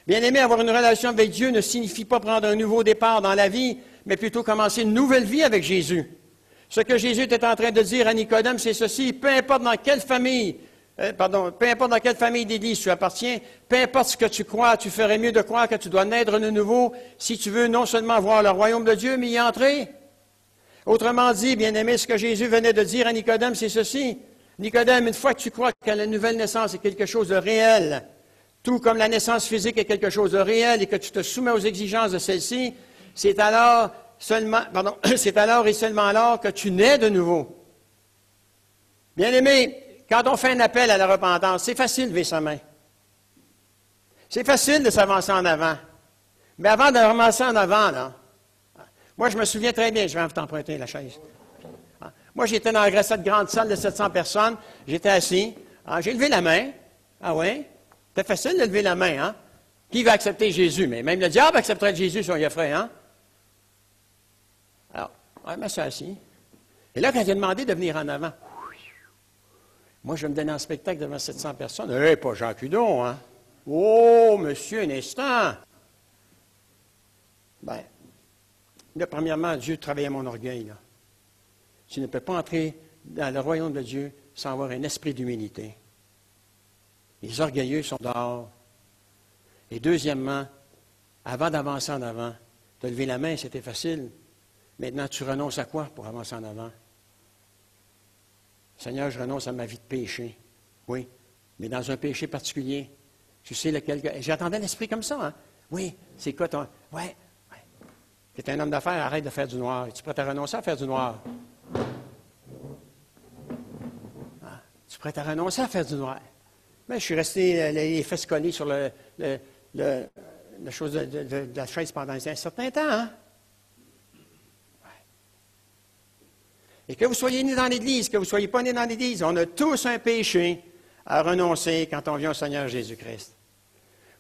Bien-aimé, avoir une relation avec Dieu ne signifie pas prendre un nouveau départ dans la vie, mais plutôt commencer une nouvelle vie avec Jésus. Ce que Jésus était en train de dire à Nicodème, c'est ceci, peu importe dans quelle famille, peu importe dans quelle famille d'église tu appartiens, peu importe ce que tu crois, tu ferais mieux de croire que tu dois naître de nouveau si tu veux non seulement voir le royaume de Dieu, mais y entrer. Autrement dit, bien-aimé, ce que Jésus venait de dire à Nicodème, c'est ceci. Nicodème, une fois que tu crois que la nouvelle naissance est quelque chose de réel, tout comme la naissance physique est quelque chose de réel et que tu te soumets aux exigences de celle-ci, c'est alors et seulement alors que tu nais de nouveau. Bien-aimé, quand on fait un appel à la repentance, c'est facile de lever sa main. C'est facile de s'avancer en avant. Mais avant de ramasser en avant, là, moi, je me souviens très bien, je vais t'emprunter la chaise. Moi, j'étais dans cette grande salle de 700 personnes, j'étais assis, j'ai levé la main. Ah oui? C'est facile de lever la main, hein? Qui va accepter Jésus? Mais même le diable accepterait Jésus si on y a ferait, hein? Alors, je me suis assis. Et là, quand il a demandé de venir en avant, moi, je me donnais en spectacle devant 700 personnes. Pas Jean Cudon, hein? Oh, monsieur, un instant! Bien, là, premièrement, Dieu travaillait mon orgueil, là. Tu ne peux pas entrer dans le royaume de Dieu sans avoir un esprit d'humilité. Les orgueilleux sont dehors. Et deuxièmement, avant d'avancer en avant, de lever la main, c'était facile. Maintenant, tu renonces à quoi pour avancer en avant? Seigneur, je renonce à ma vie de péché. Oui, mais dans un péché particulier. Tu sais lequel... J'attendais l'esprit comme ça, hein? Oui, c'est quoi ton... Oui. Tu es un homme d'affaires, arrête de faire du noir. Es-tu prêt à renoncer à faire du noir? Ah, tu es prêt à renoncer à faire du noir? Mais je suis resté les fesses collées sur la chose de la chaise pendant un certain temps, hein? Et que vous soyez né dans l'Église, que vous ne soyez pas né dans l'Église, on a tous un péché à renoncer quand on vient au Seigneur Jésus-Christ.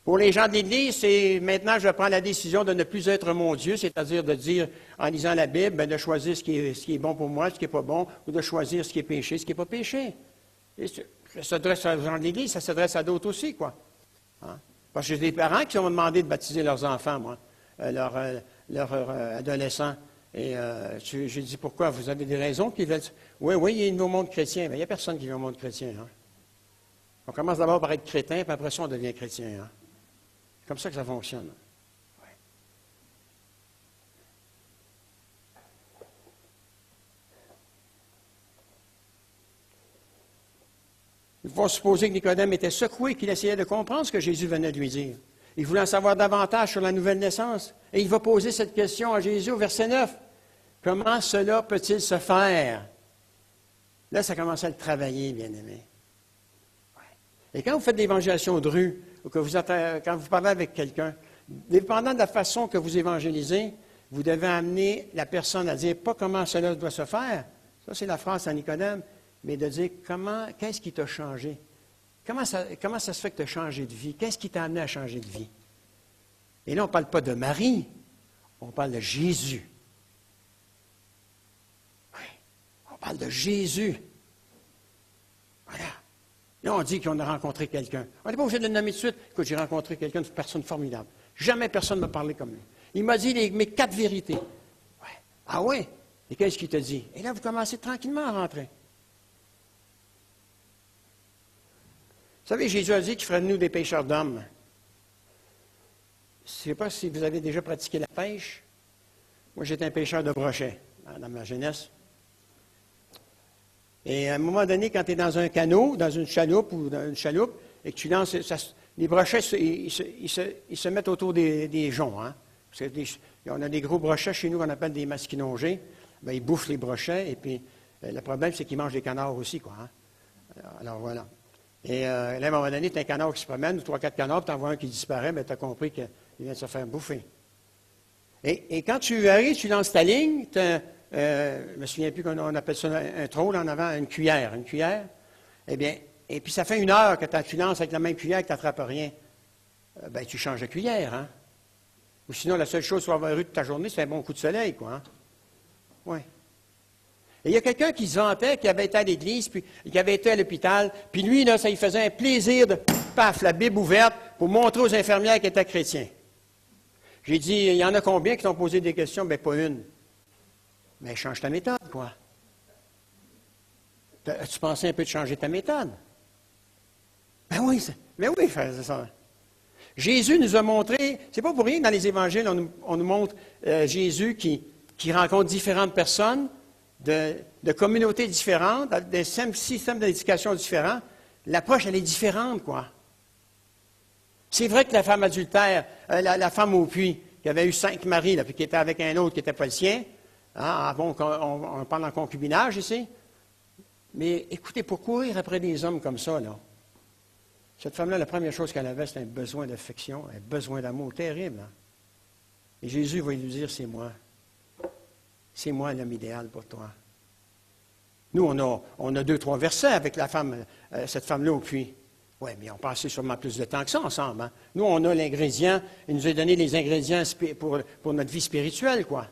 Pour les gens de l'Église, c'est maintenant je prends la décision de ne plus être mon Dieu, c'est-à-dire de dire, en lisant la Bible, de choisir ce qui est bon pour moi, ce qui n'est pas bon, ou de choisir ce qui est péché, ce qui n'est pas péché. Et ça s'adresse aux gens de l'Église, ça s'adresse à d'autres aussi, quoi. Hein? Parce que j'ai des parents qui ont demandé de baptiser leurs enfants, moi, leurs adolescents. Et j'ai dit, pourquoi? Vous avez des raisons qu'ils veulent... Oui, il y a un nouveau monde chrétien. Mais il n'y a personne qui vit au monde chrétien. Hein? On commence d'abord par être crétin, puis après ça, on devient chrétien. Hein? C'est comme ça que ça fonctionne. Ouais. Il faut supposer que Nicodème était secoué, qu'il essayait de comprendre ce que Jésus venait de lui dire. Il voulait en savoir davantage sur la nouvelle naissance. Et il va poser cette question à Jésus au verset 9. Comment cela peut-il se faire? Là, ça commence à le travailler, bien-aimé. Ouais. Et quand vous faites l'évangélisation de rue, ou que quand vous parlez avec quelqu'un, dépendant de la façon que vous évangélisez, vous devez amener la personne à dire pas comment cela doit se faire. Ça, c'est la phrase à Nicodème, mais de dire qu'est-ce qui t'a changé? Comment ça se fait que tu as changé de vie? Qu'est-ce qui t'a amené à changer de vie? Et là, on ne parle pas de Marie, on parle de Jésus. Oui, on parle de Jésus. Voilà. Là, on dit qu'on a rencontré quelqu'un. On n'est pas obligé de le nommer tout de suite. Écoute, j'ai rencontré quelqu'un, une personne formidable. Jamais personne ne m'a parlé comme lui. Il m'a dit mes 4 vérités. Ouais. Ah oui? Et qu'est-ce qu'il t'a dit? Et là, vous commencez tranquillement à rentrer. Vous savez, Jésus a dit qu'il ferait de nous des pêcheurs d'hommes. Je ne sais pas si vous avez déjà pratiqué la pêche. Moi, j'étais un pêcheur de brochets dans ma jeunesse. Et à un moment donné, quand tu es dans un canot, dans une chaloupe et que tu lances, les brochets, ils se mettent autour des joncs. Hein? Parce que on a des gros brochets chez nous qu'on appelle des masquinongés. Bien, ils bouffent les brochets et puis le problème, c'est qu'ils mangent des canards aussi. Quoi, hein? Alors voilà. Et là, à un moment donné, tu as un canard qui se promène, ou 3-4 canards, tu en vois un qui disparaît, mais tu as compris qu'il vient de se faire bouffer. Et quand tu arrives, tu lances ta ligne, je ne me souviens plus qu'on appelle ça un troll en avant, une cuillère. Eh bien, et puis ça fait 1 heure que tu lances avec la même cuillère et que tu n'attrapes rien. Ben, tu changes de cuillère, hein? Ou sinon, la seule chose sur la rue de ta journée, c'est un bon coup de soleil, quoi. Hein? Oui. Et il y a quelqu'un qui se vantait, qui avait été à l'église, puis qui avait été à l'hôpital, puis lui, là, ça lui faisait un plaisir de, paf, la Bible ouverte, pour montrer aux infirmières qu'il était chrétien. J'ai dit, il y en a combien qui t'ont posé des questions? Bien, pas une. Mais change ta méthode, quoi. As-tu pensé un peu de changer ta méthode? Ben oui, c'est ça. Jésus nous a montré, c'est pas pour rien que dans les évangiles, on nous montre Jésus qui rencontre différentes personnes, de communautés différentes, de systèmes d'éducation différents. L'approche, elle est différente, quoi. C'est vrai que la femme adultère, la femme au puits, qui avait eu 5 maris, là, puis qui était avec un autre qui n'était pas le sien, hein, bon, on parle en concubinage ici, mais écoutez, pour courir après des hommes comme ça, là, cette femme-là, la première chose qu'elle avait, c'était un besoin d'affection, un besoin d'amour terrible. Hein? Et Jésus va lui dire, c'est moi. C'est moi l'homme idéal pour toi. Nous, on a 2-3 versets avec la femme, cette femme-là au puits. Oui, mais on passait sûrement plus de temps que ça ensemble. Hein? Nous, on a l'ingrédient, il nous a donné les ingrédients pour notre vie spirituelle, quoi.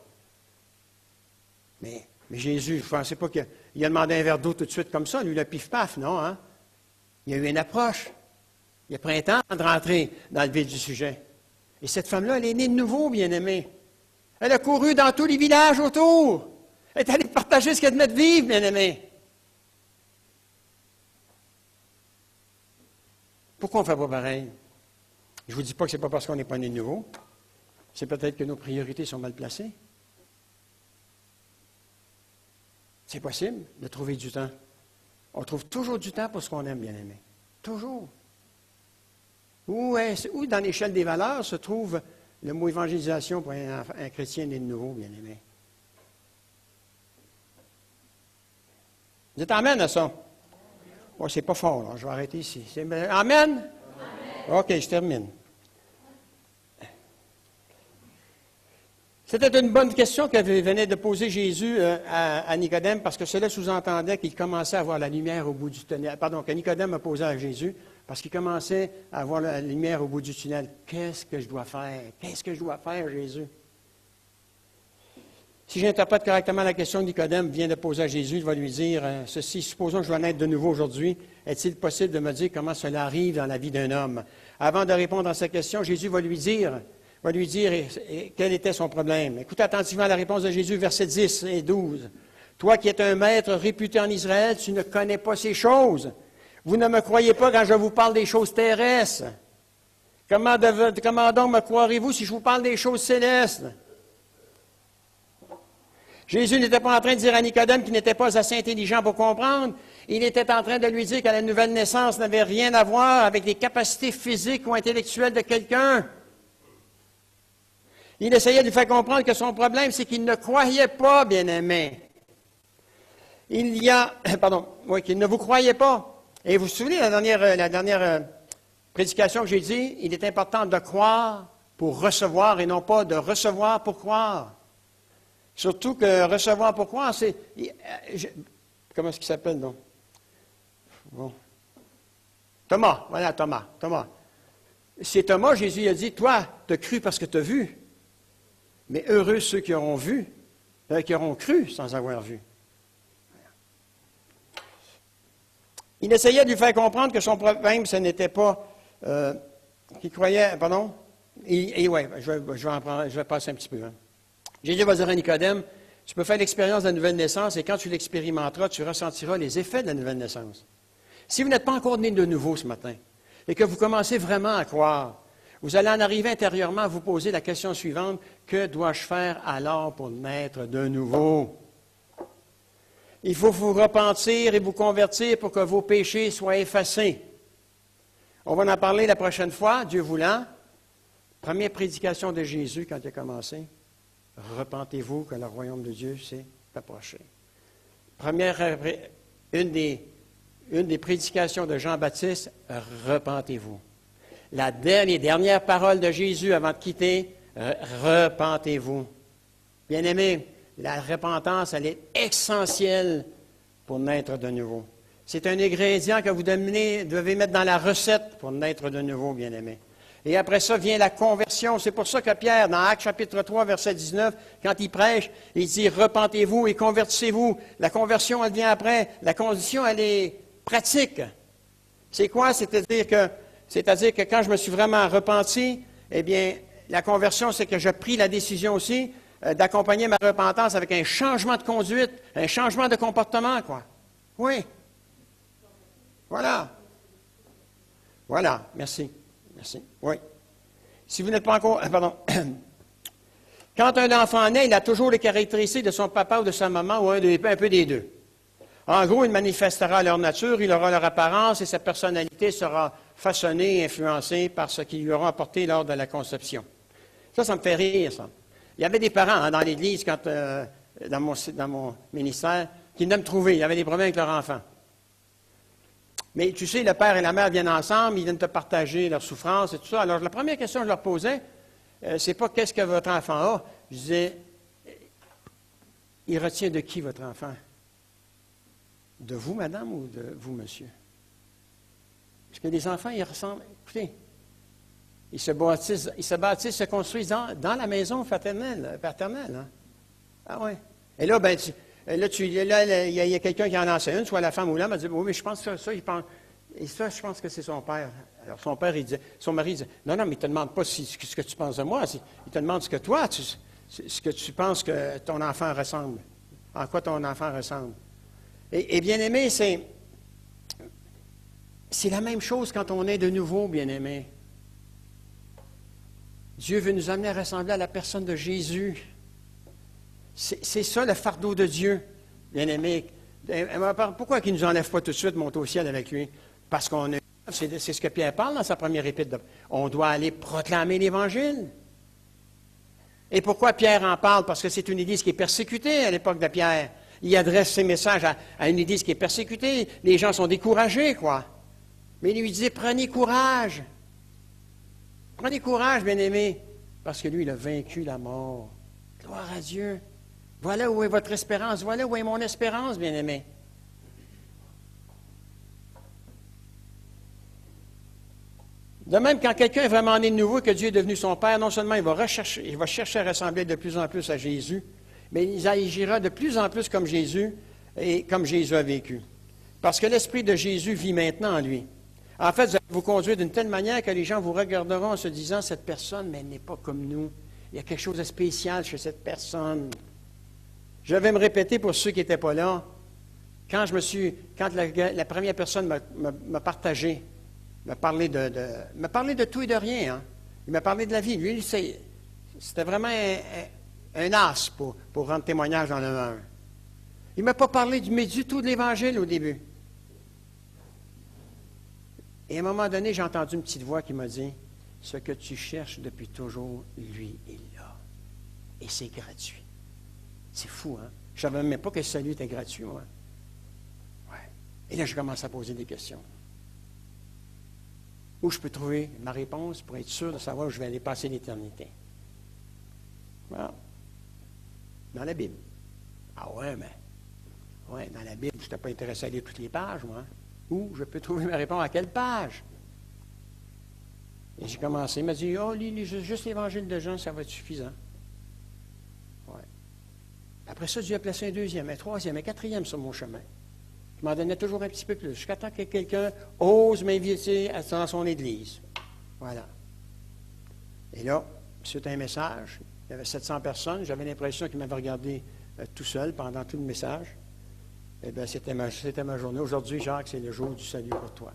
Mais Jésus, je ne pensais pas qu'il a demandé un verre d'eau tout de suite comme ça, lui, le pif-paf, non, hein? Il y a eu une approche. Il a pris un temps de rentrer dans le vif du sujet. Et cette femme-là, elle est née de nouveau, bien-aimée. Elle a couru dans tous les villages autour. Elle est allée partager ce qu'elle venait de vivre, bien-aimée. Pourquoi on ne fait pas pareil? Je ne vous dis pas que ce n'est pas parce qu'on n'est pas né de nouveau. C'est peut-être que nos priorités sont mal placées. C'est possible de trouver du temps. On trouve toujours du temps pour ce qu'on aime, bien-aimé. Toujours. Où dans l'échelle des valeurs se trouve le mot évangélisation pour un chrétien né de nouveau, bien-aimé? Vous êtes amen à ça? Oh, c'est pas fort, là. Je vais arrêter ici. Amen? Amen? OK, je termine. C'était une bonne question que venait de poser Jésus à Nicodème, parce que cela sous-entendait qu'il commençait à voir la lumière au bout du tunnel. Pardon, que Nicodème a posé à Jésus, parce qu'il commençait à voir la lumière au bout du tunnel. Qu'est-ce que je dois faire? Qu'est-ce que je dois faire, Jésus? Si j'interprète correctement la question que Nicodème vient de poser à Jésus, il va lui dire ceci: supposons que je dois naître de nouveau aujourd'hui, est-il possible de me dire comment cela arrive dans la vie d'un homme? Avant de répondre à cette question, Jésus va lui dire quel était son problème. Écoutez attentivement la réponse de Jésus, versets 10 et 12. Toi qui es un maître réputé en Israël, tu ne connais pas ces choses. Vous ne me croyez pas quand je vous parle des choses terrestres. Comment donc me croirez-vous si je vous parle des choses célestes? Jésus n'était pas en train de dire à Nicodème qu'il n'était pas assez intelligent pour comprendre. Il était en train de lui dire que la nouvelle naissance n'avait rien à voir avec les capacités physiques ou intellectuelles de quelqu'un. Il essayait de lui faire comprendre que son problème, c'est qu'il ne croyait pas, bien-aimé. Qu'il ne vous croyait pas. Et vous vous souvenez, la dernière prédication que j'ai dit, il est important de croire pour recevoir et non pas de recevoir pour croire. Surtout que recevoir pour croire, c'est... Comment est-ce qu'il s'appelle, donc? Bon. Thomas, voilà, Thomas. C'est Thomas, Jésus a dit, toi, tu as cru parce que tu as vu. Mais heureux ceux qui auront vu, qui auront cru sans avoir vu. Il essayait de lui faire comprendre que son problème, ce n'était pas qu'il croyait... Pardon? Je vais passer un petit peu. Hein. Jésus va dire à Nicodème, tu peux faire l'expérience de la nouvelle naissance et quand tu l'expérimenteras, tu ressentiras les effets de la nouvelle naissance. Si vous n'êtes pas encore né de nouveau ce matin et que vous commencez vraiment à croire, vous allez en arriver intérieurement à vous poser la question suivante, que dois-je faire alors pour naître de nouveau? Il faut vous repentir et vous convertir pour que vos péchés soient effacés. On va en parler la prochaine fois, Dieu voulant. Première prédication de Jésus quand il a commencé. Repentez-vous que le royaume de Dieu s'est approché. Une des prédications de Jean-Baptiste, repentez-vous. Les dernières paroles de Jésus avant de quitter, repentez-vous. Bien-aimés, la repentance, elle est essentielle pour naître de nouveau. C'est un ingrédient que vous devez mettre dans la recette pour naître de nouveau, bien-aimés. Et après ça vient la conversion. C'est pour ça que Pierre, dans Actes chapitre 3, verset 19, quand il prêche, il dit « Repentez-vous et convertissez-vous ». La conversion, elle vient après. La condition, elle est pratique. C'est quoi? C'est-à-dire que quand je me suis vraiment repenti, eh bien, la conversion, c'est que j'ai pris la décision aussi d'accompagner ma repentance avec un changement de conduite, un changement de comportement, quoi. Oui. Voilà. Voilà. Merci. Merci. Oui. Si vous n'êtes pas encore... Pardon. Quand un enfant naît, il a toujours les caractéristiques de son papa ou de sa maman, ou un peu des deux. En gros, il manifestera leur nature, il aura leur apparence et sa personnalité sera façonnée et influencée par ce qu'ils lui auront apporté lors de la conception. Ça me fait rire, ça. Il y avait des parents dans l'Église, dans mon ministère, qui venaient me trouver. Il y avait des problèmes avec leur enfant. Mais tu sais, le père et la mère viennent ensemble, ils viennent te partager leurs souffrances et tout ça. Alors, la première question que je leur posais, c'est pas qu'est-ce que votre enfant a. Je disais, il retient de qui votre enfant? De vous, madame, ou de vous, monsieur? Parce que les enfants, ils ressemblent. Écoutez, ils se bâtissent, se construisent dans la maison paternelle. Hein? Ah oui. Et là, il y a quelqu'un qui en enseigne une, soit la femme ou l'homme, elle dit, oui, mais je pense que ça, il pense. Et ça, je pense que c'est son père. Alors, son mari disait, non, mais il ne te demande pas ce que tu penses de moi, il te demande ce que toi, ce que tu penses que ton enfant ressemble. En quoi ton enfant ressemble. Et bien aimé, c'est la même chose quand on est de nouveau, bien aimé. Dieu veut nous amener à ressembler à la personne de Jésus. C'est ça le fardeau de Dieu, bien aimé. Pourquoi il ne nous enlève pas tout de suite monter au ciel avec lui? Parce qu'on est. C'est ce que Pierre parle dans sa première épître. On doit aller proclamer l'Évangile. Et pourquoi Pierre en parle? Parce que c'est une Église qui est persécutée à l'époque de Pierre. Il adresse ses messages à une Église qui est persécutée. Les gens sont découragés, quoi. Mais il lui disait, prenez courage. Prenez courage, bien-aimés, parce que lui, il a vaincu la mort. Gloire à Dieu. Voilà où est votre espérance. Voilà où est mon espérance, bien-aimés. De même, quand quelqu'un est vraiment né de nouveau, que Dieu est devenu son Père, non seulement il va chercher à ressembler de plus en plus à Jésus, mais il agira de plus en plus comme Jésus et comme Jésus a vécu. Parce que l'Esprit de Jésus vit maintenant en lui. En fait, vous allez vous conduire d'une telle manière que les gens vous regarderont en se disant, cette personne, mais elle n'est pas comme nous. Il y a quelque chose de spécial chez cette personne. Je vais me répéter pour ceux qui n'étaient pas là. Quand la première personne m'a partagé, m'a parlé de tout et de rien. Hein. Il m'a parlé de la vie. Lui, c'était vraiment un as pour rendre témoignage dans l'honneur. Il ne m'a pas parlé du tout de l'Évangile au début. Et à un moment donné, j'ai entendu une petite voix qui m'a dit, « Ce que tu cherches depuis toujours, lui, il l'a. Et c'est gratuit. » C'est fou, hein? Je ne savais même pas que le salut était gratuit, moi. Ouais. Et là, je commence à poser des questions. Où je peux trouver ma réponse pour être sûr de savoir où je vais aller passer l'éternité? Voilà. Dans la Bible. Ah ouais, mais... Ouais, dans la Bible, je n'étais pas intéressé à lire toutes les pages, moi. Où je peux trouver ma réponse? À quelle page? Et j'ai commencé. Il m'a dit, oh, lis juste l'Évangile de Jean, ça va être suffisant. Ouais. Après ça, Dieu a placé un deuxième, un troisième, un quatrième sur mon chemin. Je m'en donnais toujours un petit peu plus, jusqu'à temps que quelqu'un ose m'inviter dans son Église. Voilà. Et là, c'était un message. Il y avait 700 personnes. J'avais l'impression qu'ils m'avaient regardé tout seul pendant tout le message. Eh bien, c'était ma journée. Aujourd'hui, Jacques, c'est le jour du salut pour toi.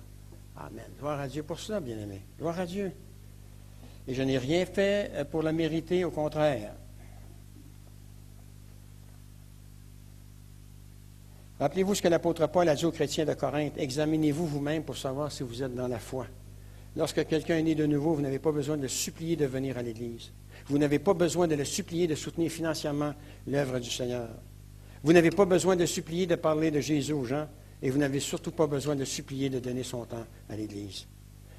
Amen. Gloire à Dieu pour ça, bien-aimé. Gloire à Dieu. Et je n'ai rien fait pour la mériter, au contraire. Rappelez-vous ce que l'apôtre Paul a dit aux chrétiens de Corinthe. Examinez-vous vous-même pour savoir si vous êtes dans la foi. Lorsque quelqu'un est né de nouveau, vous n'avez pas besoin de le supplier de venir à l'Église. Vous n'avez pas besoin de le supplier de soutenir financièrement l'œuvre du Seigneur. Vous n'avez pas besoin de supplier de parler de Jésus aux gens, et vous n'avez surtout pas besoin de supplier de donner son temps à l'Église.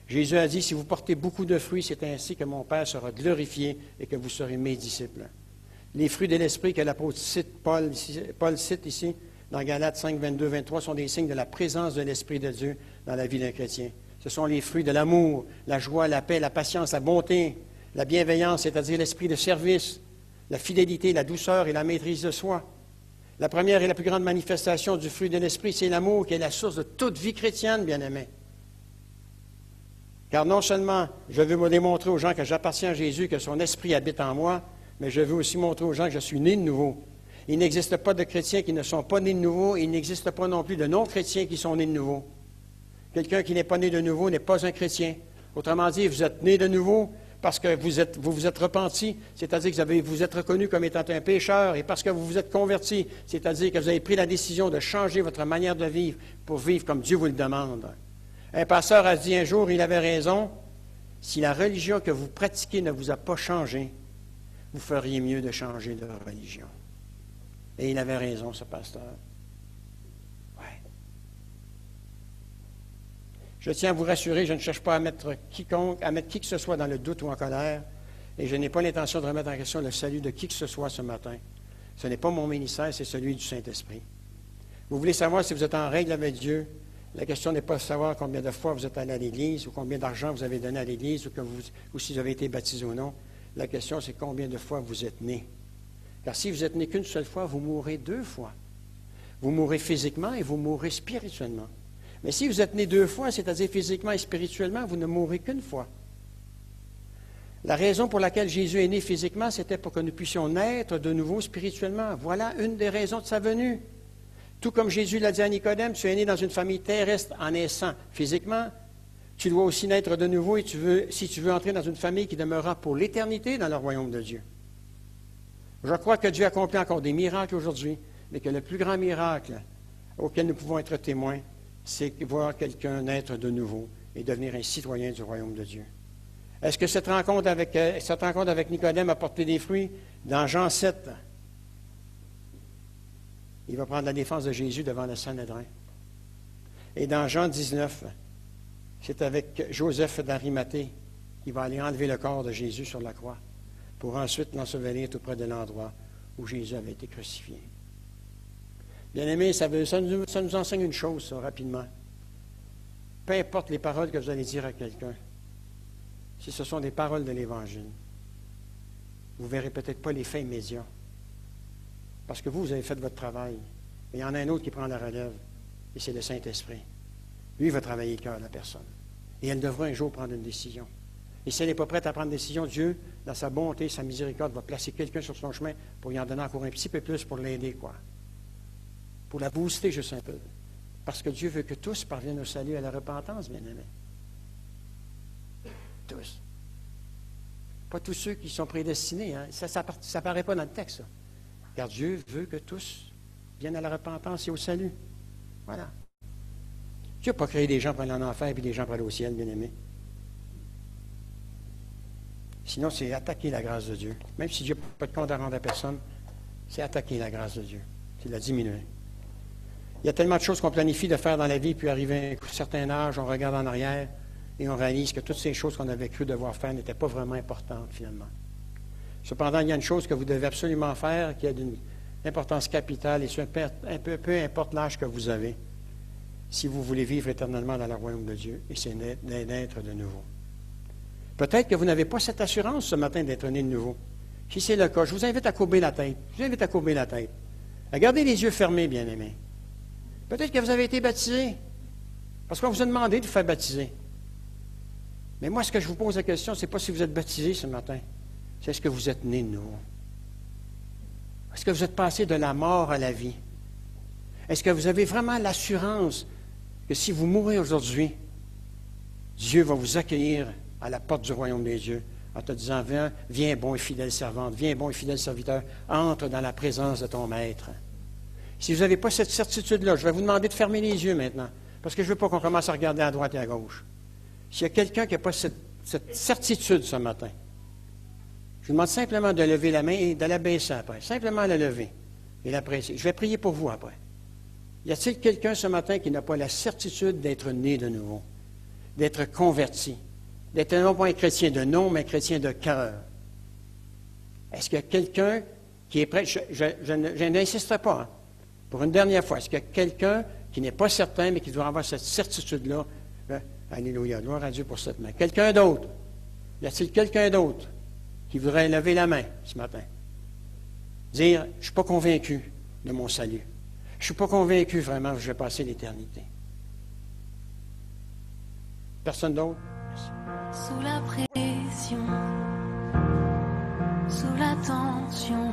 Jésus a dit, si vous portez beaucoup de fruits, c'est ainsi que mon Père sera glorifié et que vous serez mes disciples. Les fruits de l'Esprit que l'apôtre Paul cite ici, dans Galates 5, 22, 23, sont des signes de la présence de l'Esprit de Dieu dans la vie d'un chrétien. Ce sont les fruits de l'amour, la joie, la paix, la patience, la bonté, la bienveillance, c'est-à-dire l'esprit de service, la fidélité, la douceur et la maîtrise de soi. La première et la plus grande manifestation du fruit de l'esprit, c'est l'amour qui est la source de toute vie chrétienne, bien-aimés. Car non seulement je veux me démontrer aux gens que j'appartiens à Jésus, que son esprit habite en moi, mais je veux aussi montrer aux gens que je suis né de nouveau. Il n'existe pas de chrétiens qui ne sont pas nés de nouveau, et il n'existe pas non plus de non-chrétiens qui sont nés de nouveau. Quelqu'un qui n'est pas né de nouveau n'est pas un chrétien. Autrement dit, vous êtes né de nouveau parce que vous vous êtes repenti, c'est-à-dire que vous êtes reconnu comme étant un pécheur, et parce que vous vous êtes converti, c'est-à-dire que vous avez pris la décision de changer votre manière de vivre pour vivre comme Dieu vous le demande. Un pasteur a dit un jour, il avait raison, si la religion que vous pratiquez ne vous a pas changé, vous feriez mieux de changer de religion. Et il avait raison, ce pasteur. Ouais. Je tiens à vous rassurer, je ne cherche pas à mettre qui que ce soit dans le doute ou en colère, et je n'ai pas l'intention de remettre en question le salut de qui que ce soit ce matin. Ce n'est pas mon ministère, c'est celui du Saint-Esprit. Vous voulez savoir si vous êtes en règle avec Dieu? La question n'est pas de savoir combien de fois vous êtes allé à l'Église, ou combien d'argent vous avez donné à l'Église, ou si vous avez été baptisé ou non. La question, c'est combien de fois vous êtes né. Car si vous êtes né qu'une seule fois, vous mourrez 2 fois. Vous mourrez physiquement et vous mourrez spirituellement. Mais si vous êtes né 2 fois, c'est-à-dire physiquement et spirituellement, vous ne mourrez qu'une fois. La raison pour laquelle Jésus est né physiquement, c'était pour que nous puissions naître de nouveau spirituellement. Voilà une des raisons de sa venue. Tout comme Jésus l'a dit à Nicodème, tu es né dans une famille terrestre en naissant physiquement, tu dois aussi naître de nouveau et si tu veux entrer dans une famille qui demeurera pour l'éternité dans le royaume de Dieu. Je crois que Dieu accomplit encore des miracles aujourd'hui, mais que le plus grand miracle auquel nous pouvons être témoins, c'est voir quelqu'un naître de nouveau et devenir un citoyen du royaume de Dieu. Est-ce que cette rencontre avec Nicodème a porté des fruits? Dans Jean 7, il va prendre la défense de Jésus devant le Sanhédrin. Et dans Jean 19, c'est avec Joseph d'Arimathée qu'il va aller enlever le corps de Jésus sur la croix pour ensuite l'ensevelir tout près de l'endroit où Jésus avait été crucifié. Bien-aimés, ça nous enseigne une chose, ça, rapidement. Peu importe les paroles que vous allez dire à quelqu'un, si ce sont des paroles de l'Évangile, vous ne verrez peut-être pas les faits immédiats. Parce que vous avez fait votre travail. Et il y en a un autre qui prend la relève, et c'est le Saint-Esprit. Lui, il va travailler le cœur de la personne. Et elle devra un jour prendre une décision. Et si elle n'est pas prête à prendre une décision, Dieu, dans sa bonté, sa miséricorde, va placer quelqu'un sur son chemin pour lui en donner encore un petit peu plus pour l'aider, quoi. Pour la booster juste un peu. Parce que Dieu veut que tous parviennent au salut et à la repentance, bien-aimés. Tous. Pas tous ceux qui sont prédestinés. Hein. Ça ne paraît pas dans le texte, ça. Car Dieu veut que tous viennent à la repentance et au salut. Voilà. Dieu n'a pas créé des gens pour aller en enfer et des gens pour aller au ciel, bien-aimés. Sinon, c'est attaquer la grâce de Dieu. Même si Dieu n'a pas de compte à rendre à personne, c'est attaquer la grâce de Dieu. C'est la diminuer. Il y a tellement de choses qu'on planifie de faire dans la vie, puis arrivé à un certain âge, on regarde en arrière et on réalise que toutes ces choses qu'on avait cru devoir faire n'étaient pas vraiment importantes, finalement. Cependant, il y a une chose que vous devez absolument faire qui a d'une importance capitale, et peu importe l'âge que vous avez, si vous voulez vivre éternellement dans le royaume de Dieu, et c'est naître de nouveau. Peut-être que vous n'avez pas cette assurance ce matin d'être né de nouveau. Si c'est le cas, je vous invite à courber la tête. À garder les yeux fermés, bien-aimés. Peut-être que vous avez été baptisé, parce qu'on vous a demandé de vous faire baptiser. Mais moi, ce que je vous pose la question, ce n'est pas si vous êtes baptisé ce matin. C'est est-ce que vous êtes né de nouveau? Est-ce que vous êtes passé de la mort à la vie? Est-ce que vous avez vraiment l'assurance que si vous mourrez aujourd'hui, Dieu va vous accueillir à la porte du royaume des dieux en te disant, viens bon et fidèle servante, viens bon et fidèle serviteur, entre dans la présence de ton maître. Si vous n'avez pas cette certitude-là, je vais vous demander de fermer les yeux maintenant, parce que je ne veux pas qu'on commence à regarder à droite et à gauche. S'il y a quelqu'un qui n'a pas cette certitude ce matin, je vous demande simplement de lever la main et de la baisser après. Simplement la lever et la presser. Je vais prier pour vous après. Y a-t-il quelqu'un ce matin qui n'a pas la certitude d'être né de nouveau, d'être converti, d'être non pas un chrétien de nom, mais un chrétien de cœur? Est-ce qu'il y a quelqu'un qui est prêt? Je n'insisterai pas. Hein. Pour une dernière fois, est-ce qu'il y a quelqu'un qui n'est pas certain, mais qui doit avoir cette certitude-là? Alléluia. Gloire à Dieu pour cette main. Quelqu'un d'autre? Y a-t-il quelqu'un d'autre qui voudrait lever la main ce matin? Dire, je ne suis pas convaincu de mon salut. Je ne suis pas convaincu vraiment que je vais passer l'éternité. Personne d'autre? Sous la pression, sous la tension.